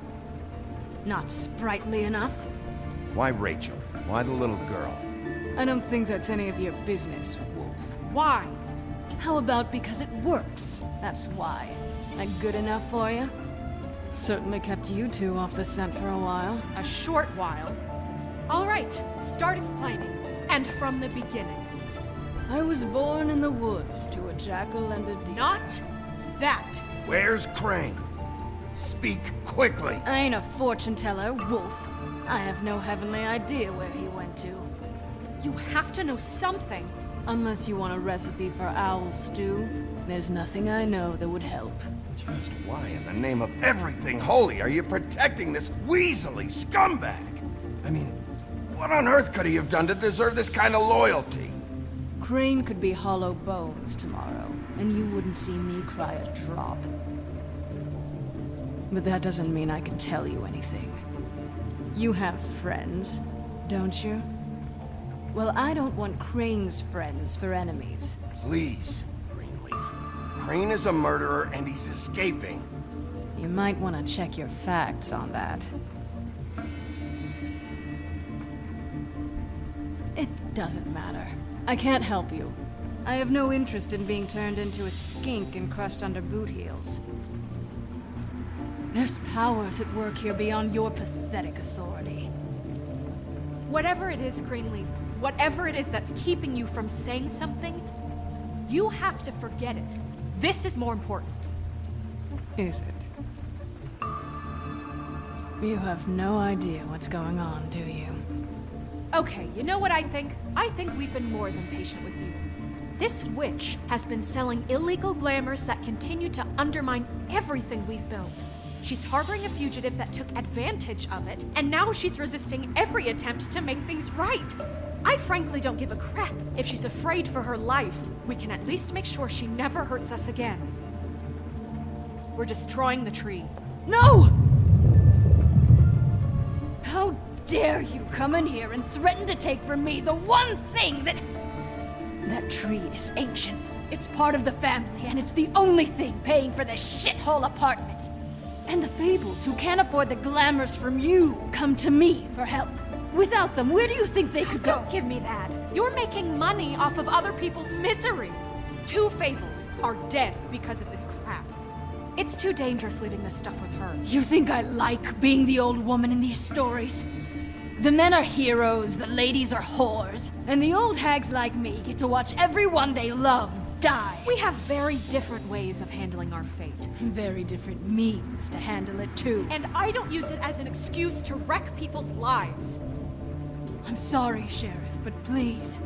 Not sprightly enough? Why Rachel? Why the little girl? I don't think that's any of your business, Wolf. Why? How about because it works? That's why. That good enough for you? Certainly kept you two off the scent for a while. A short while. All right, start explaining. And from the beginning. I was born in the woods to a jackal and a deer. Not that. Where's Crane? Speak quickly. I ain't a fortune teller, Wolf. I have no heavenly idea where he went to. You have to know something. Unless you want a recipe for owl stew, there's nothing I know that would help. Just why in the name of everything holy are you protecting this weaselly scumbag? I mean, what on earth could he have done to deserve this kind of loyalty? Crane could be hollow bones tomorrow, and you wouldn't see me cry a drop. But that doesn't mean I can tell you anything. You have friends, don't you? Well, I don't want Crane's friends for enemies. Please, Greenleaf. Crane is a murderer and he's escaping. You might want to check your facts on that. It doesn't matter. I can't help you. I have no interest in being turned into a skink and crushed under boot heels. There's powers at work here beyond your pathetic authority. Whatever it is, Greenleaf, whatever it is that's keeping you from saying something, you have to forget it. This is more important. Is it? You have no idea what's going on, do you? Okay, you know what I think? I think we've been more than patient with you. This witch has been selling illegal glamours that continue to undermine everything we've built. She's harboring a fugitive that took advantage of it, and now she's resisting every attempt to make things right. I frankly don't give a crap if she's afraid for her life. We can at least make sure she never hurts us again. We're destroying the tree. No! How dare you come in here and threaten to take from me the one thing that... That tree is ancient. It's part of the family, and it's the only thing paying for this shithole apartment. And the Fables, who can't afford the glamours from you, come to me for help. Without them, where do you think they could go? Don't give me that. You're making money off of other people's misery. 2 Fables are dead because of this crap. It's too dangerous leaving this stuff with her. You think I like being the old woman in these stories? The men are heroes, the ladies are whores, and the old hags like me get to watch everyone they love die. We have very different ways of handling our fate. Very different means to handle it, too. And I don't use it as an excuse to wreck people's lives. I'm sorry, Sheriff, but please,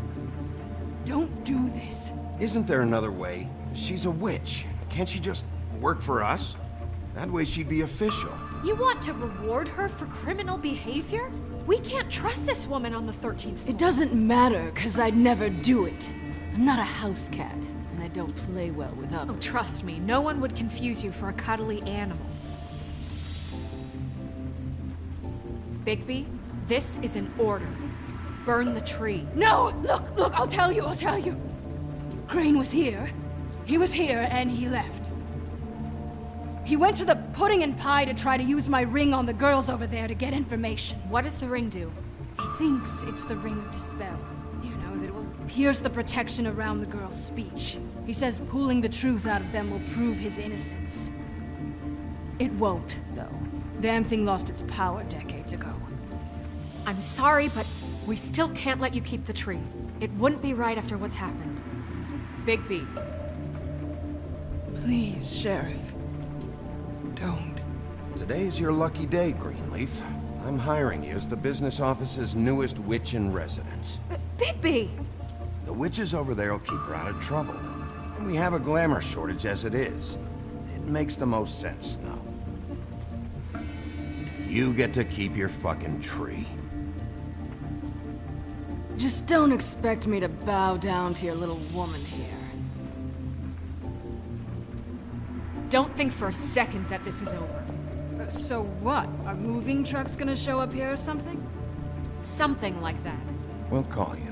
don't do this. Isn't there another way? She's a witch. Can't she just work for us? That way she'd be official. You want to reward her for criminal behavior? We can't trust this woman on the 13th floor. It doesn't matter, because I'd never do it. I'm not a house cat, and I don't play well with others. Oh, trust me, no one would confuse you for a cuddly animal. Bigby, this is an order. Burn the tree. No! Look, I'll tell you. Crane was here. He was here, and he left. He went to the pudding and pie to try to use my ring on the girls over there to get information. What does the ring do? He thinks it's the ring of dispel. You know, that it will pierce the protection around the girls' speech. He says pulling the truth out of them will prove his innocence. It won't, though. Damn thing lost its power decades ago. I'm sorry, but we still can't let you keep the tree. It wouldn't be right after what's happened. Bigby. Please, Sheriff. Don't. Today is your lucky day, Greenleaf. I'm hiring you as the business office's newest witch in residence. Bigby! The witches over there will keep her out of trouble. And we have a glamour shortage as it is. It makes the most sense now. You get to keep your fucking tree. Just don't expect me to bow down to your little woman here. Don't think for a second that this is over. So what? Are moving trucks gonna show up here or something? Something like that. We'll call you.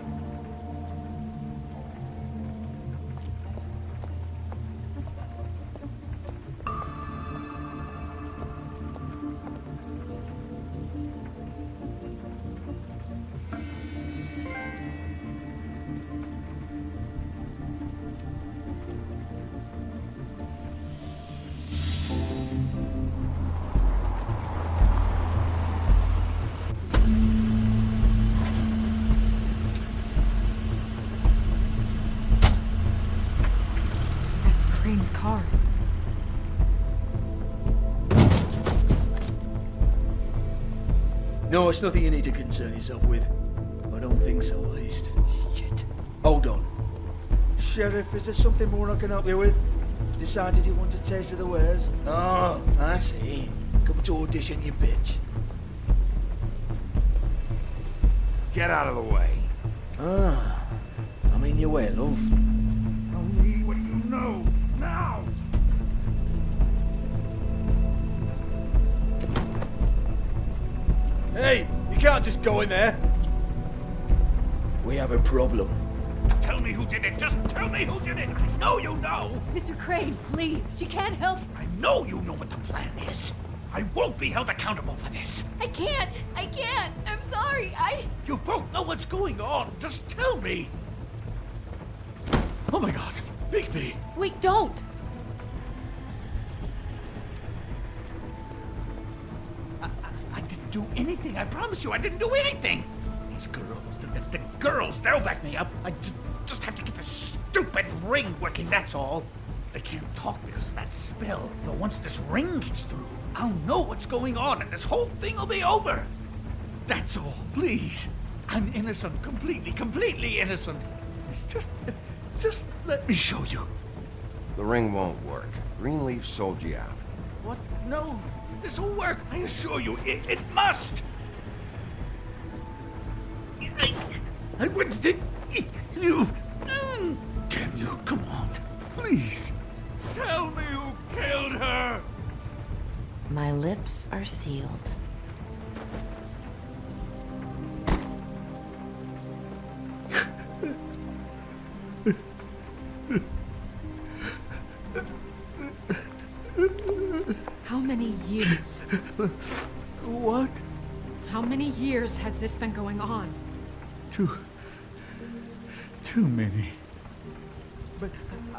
Crane's car. No, it's nothing you need to concern yourself with. I don't think so, at least. Shit. Hold on. Sheriff, is there something more I can help you with? Decided you want a taste of the wares? Oh, I see. Come to audition, you bitch. Get out of the way. Ah, a I'm in your way, love. Tell me what you know, now! Hey, you can't just go in there. We have a problem. Tell me who did it! Just tell me who did it! I know you know! Mr. Crane, please. She can't help. I know you know what the plan is. I won't be held accountable for this. I can't. I'm sorry. You both know what's going on. Just tell me. Oh my god, Bigby! Wait, don't. I didn't do anything. I promise you, I didn't do anything. These girls, the girls, they'll back me up. I just have to get this stupid ring working, that's all. They can't talk because of that spell. But once this ring gets through, I'll know what's going on and this whole thing will be over. That's all, please. I'm innocent, completely innocent. It's just let me show you. The ring won't work. Greenleaf sold you out. What? No, this will work. I assure you, it must. I wouldn't think you. Damn you! Come on, please. Tell me who killed her. My lips are sealed. How many years? What? How many years has this been going on? Too many. But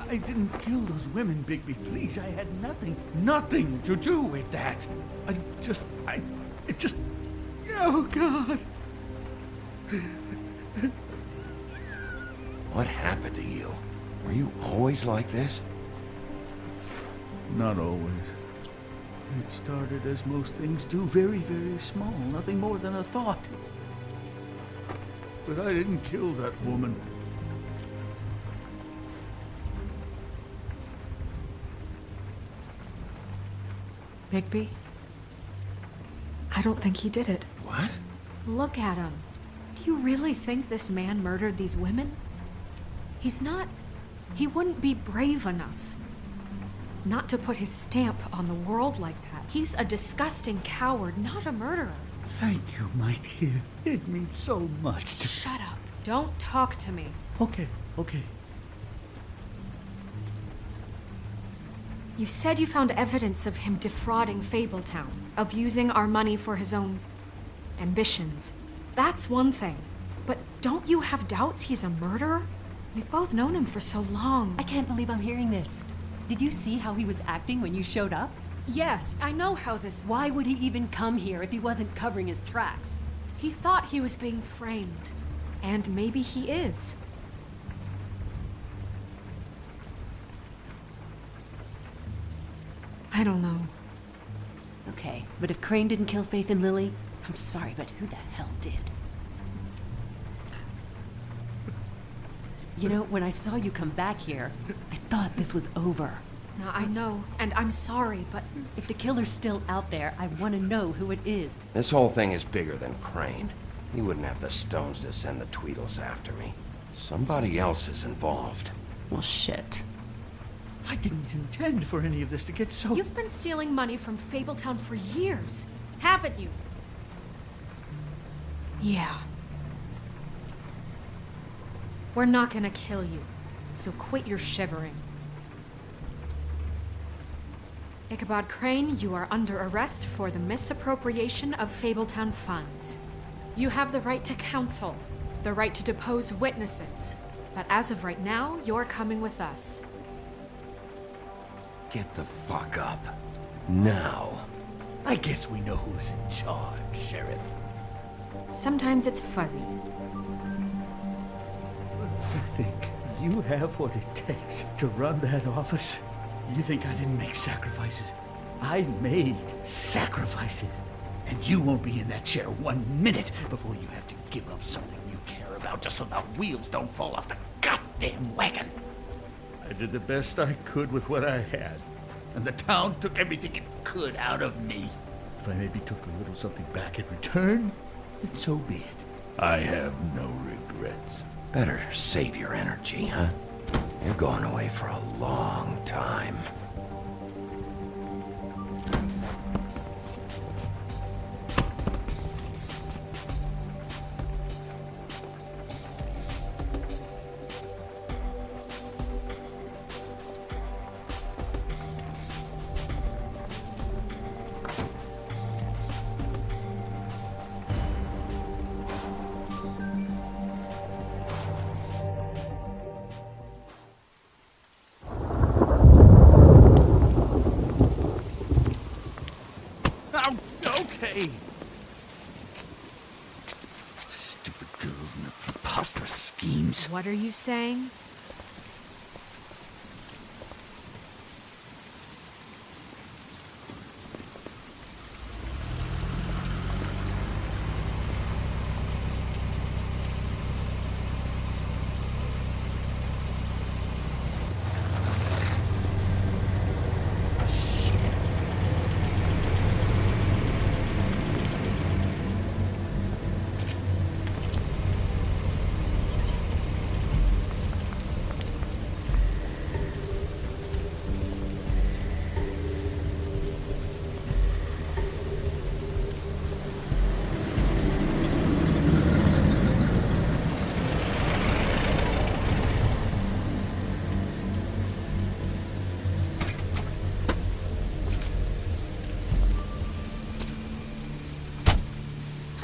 I didn't kill those women, Bigby. Please, I had nothing to do with that. It just. Oh, God. What happened to you? Were you always like this? Not always. It started as most things do, very, very small, nothing more than a thought. But I didn't kill that woman. Bigby? I don't think he did it. What? Look at him. Do you really think this man murdered these women? He wouldn't be brave enough. Not to put his stamp on the world like that. He's a disgusting coward, not a murderer. Thank you, my dear. It means so much to... Shut up. Don't talk to me. Okay. You said you found evidence of him defrauding Fabletown, of using our money for his own ambitions. That's one thing. But don't you have doubts he's a murderer? We've both known him for so long. I can't believe I'm hearing this. Did you see how he was acting when you showed up? Yes, I know how this... Why would he even come here if he wasn't covering his tracks? He thought he was being framed. And maybe he is. I don't know. Okay, but if Crane didn't kill Faith and Lily, I'm sorry, but who the hell did? You know, when I saw you come back here, I thought this was over. Now, I know, and I'm sorry, but... If the killer's still out there, I want to know who it is. This whole thing is bigger than Crane. He wouldn't have the stones to send the Tweedles after me. Somebody else is involved. Well, shit. I didn't intend for any of this to get so... You've been stealing money from Fabletown for years, haven't you? Yeah. We're not gonna kill you, so quit your shivering. Ichabod Crane, you are under arrest for the misappropriation of Fabletown funds. You have the right to counsel, the right to depose witnesses, but as of right now, you're coming with us. Get the fuck up. Now. I guess we know who's in charge, Sheriff. Sometimes it's fuzzy. You think you have what it takes to run that office? You think I didn't make sacrifices? I made sacrifices. And you won't be in that chair 1 minute before you have to give up something you care about just so the wheels don't fall off the goddamn wagon. I did the best I could with what I had, and the town took everything it could out of me. If I maybe took a little something back in return, then so be it. I have no regrets. Better save your energy, huh? You're going away for a long time. Okay. Stupid girls and their preposterous schemes. What are you saying?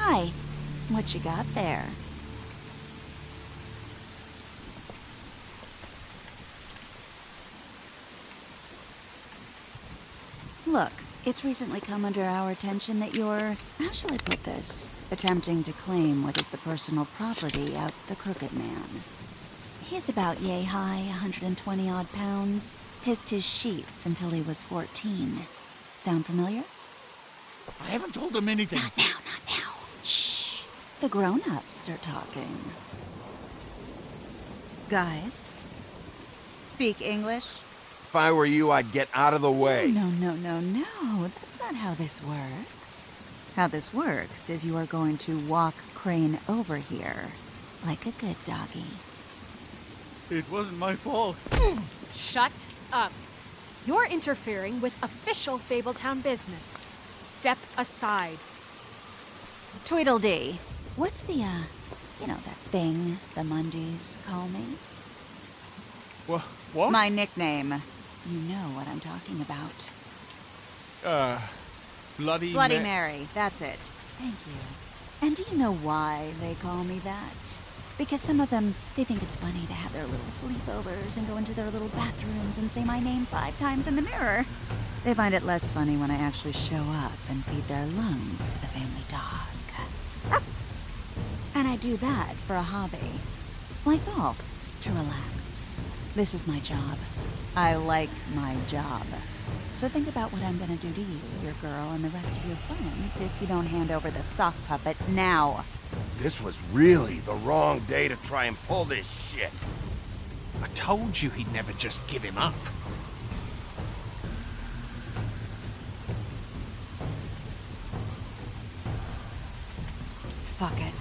Hi. What you got there? Look, it's recently come under our attention that you're, how shall I put this, attempting to claim what is the personal property of the Crooked Man. He's about yay high, 120 odd pounds, pissed his sheets until he was 14. Sound familiar? I haven't told him anything. Not now. Shh. The grown-ups are talking. Guys, speak English? If I were you, I'd get out of the way. No. That's not how this works. How this works is you are going to walk Crane over here, like a good doggy. It wasn't my fault. Shut up. You're interfering with official Fabletown business. Step aside. Tweedledee. What's the, that thing the Mundies call me? What? My nickname. You know what I'm talking about. Bloody Mary, that's it. Thank you. And do you know why they call me that? Because some of them, they think it's funny to have their little sleepovers and go into their little bathrooms and say my name 5 times in the mirror. They find it less funny when I actually show up and feed their lungs to the family dog. And I do that for a hobby. Like golf, to relax. This is my job. I like my job. So think about what I'm gonna do to you, your girl, and the rest of your friends if you don't hand over the sock puppet now. This was really the wrong day to try and pull this shit. I told you he'd never just give him up. Fuck it.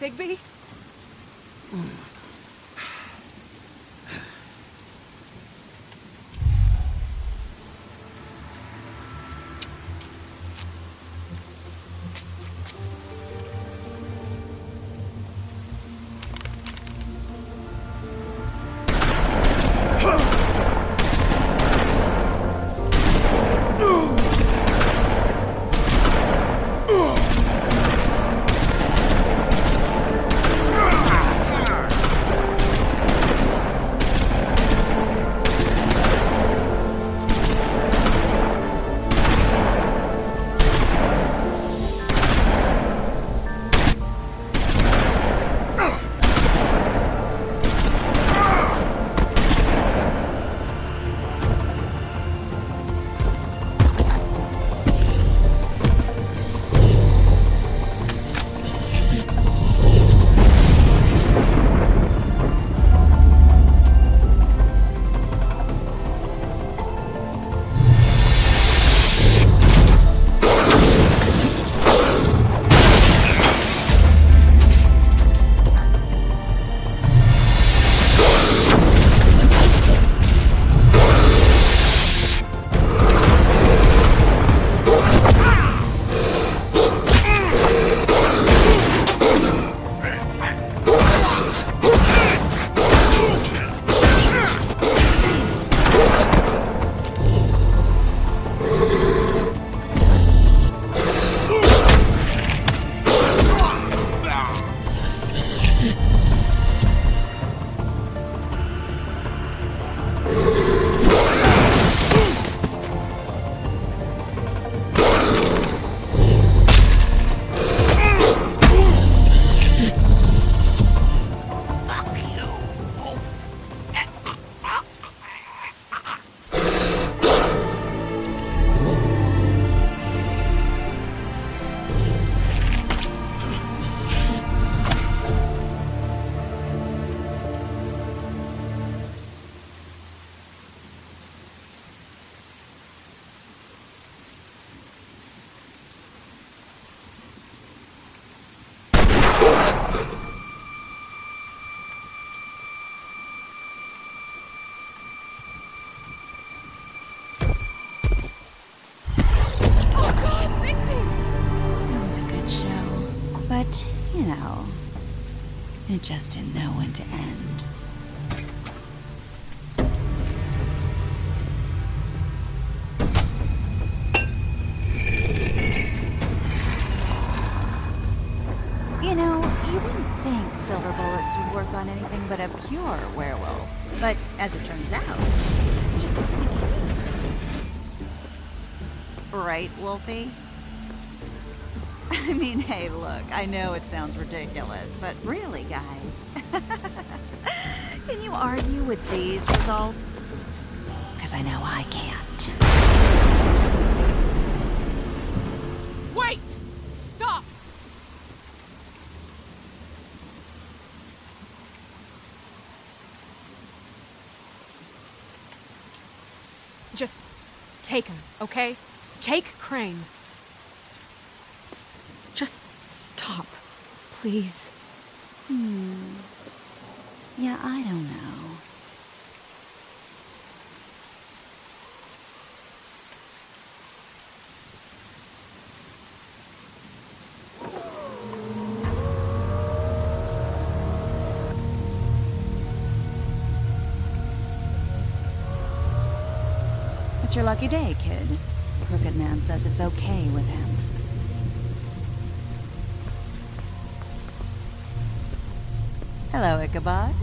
Bigby? You know, it just didn't know when to end. You know, you wouldn't think silver bullets would work on anything but a pure werewolf. But as it turns out, it's just not the case. Right, Wolfie? I mean, hey, look, I know it sounds ridiculous, but really, guys, can you argue with these results? Because I know I can't. Wait! Stop! Just take him, okay? Take Crane. Just stop, please. Yeah, I don't know. It's your lucky day, kid. Crooked Man says it's okay with him. Hello, Ichabod.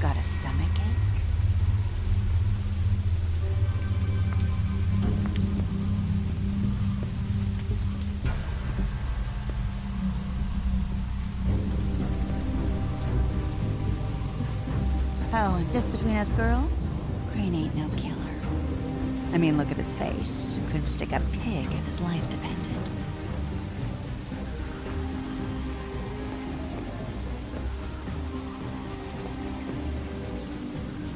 Got a stomachache? Oh, and just between us girls, Crane ain't no killer. I mean, look at his face. Couldn't stick a pig if his life depended.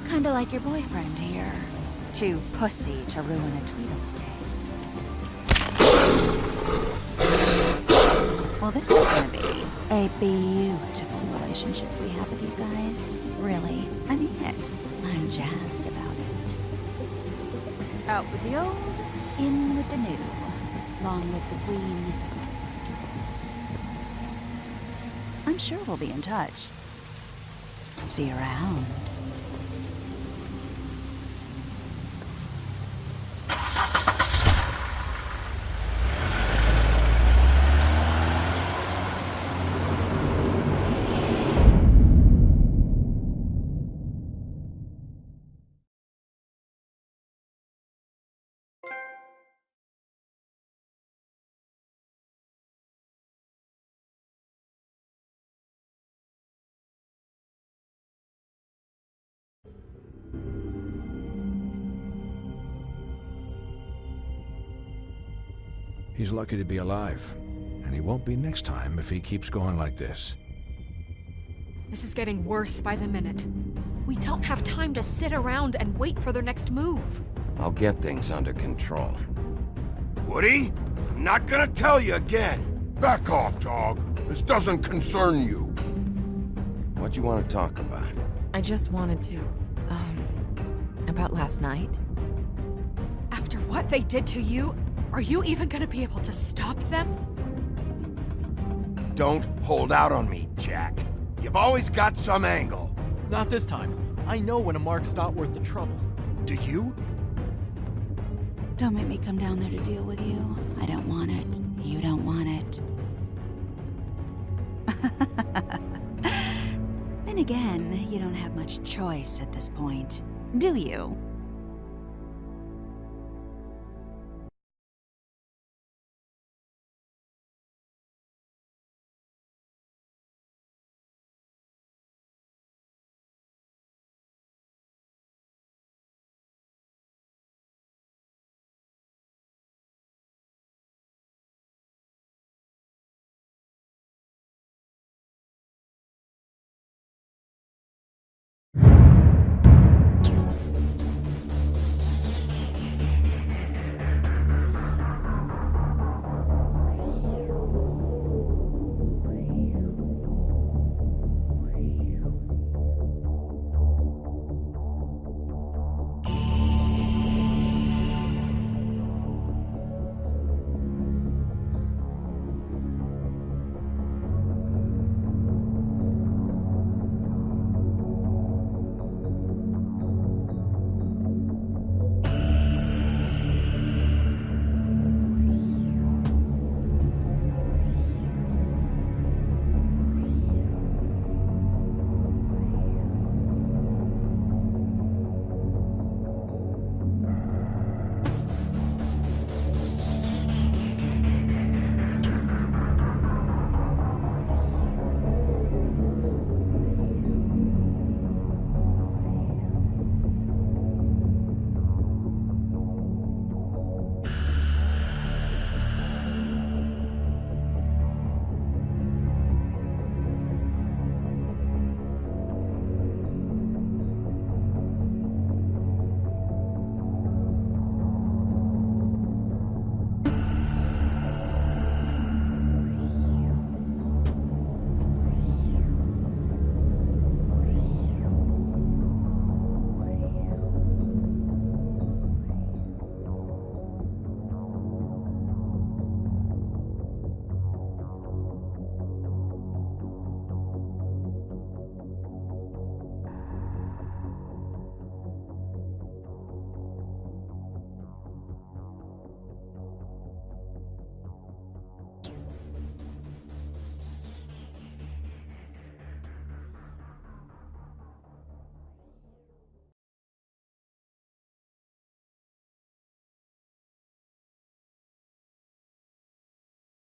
Kinda like your boyfriend here. Too pussy to ruin a Tweedle stay. Well, this is gonna be a beautiful relationship we have with you guys. Really, I mean it. I'm jazzed about it. Out with the old, in with the new. Long live the queen. I'm sure we'll be in touch. See you around. He's lucky to be alive, and he won't be next time if he keeps going like this. This is getting worse by the minute. We don't have time to sit around and wait for their next move. I'll get things under control. Woody, I'm not gonna tell you again. Back off, dog. This doesn't concern you. What you want to talk about? I just wanted to, about last night. After what they did to you, are you even gonna be able to stop them? Don't hold out on me, Jack. You've always got some angle. Not this time. I know when a mark's not worth the trouble. Do you? Don't make me come down there to deal with you. I don't want it. You don't want it. Then again, you don't have much choice at this point, do you?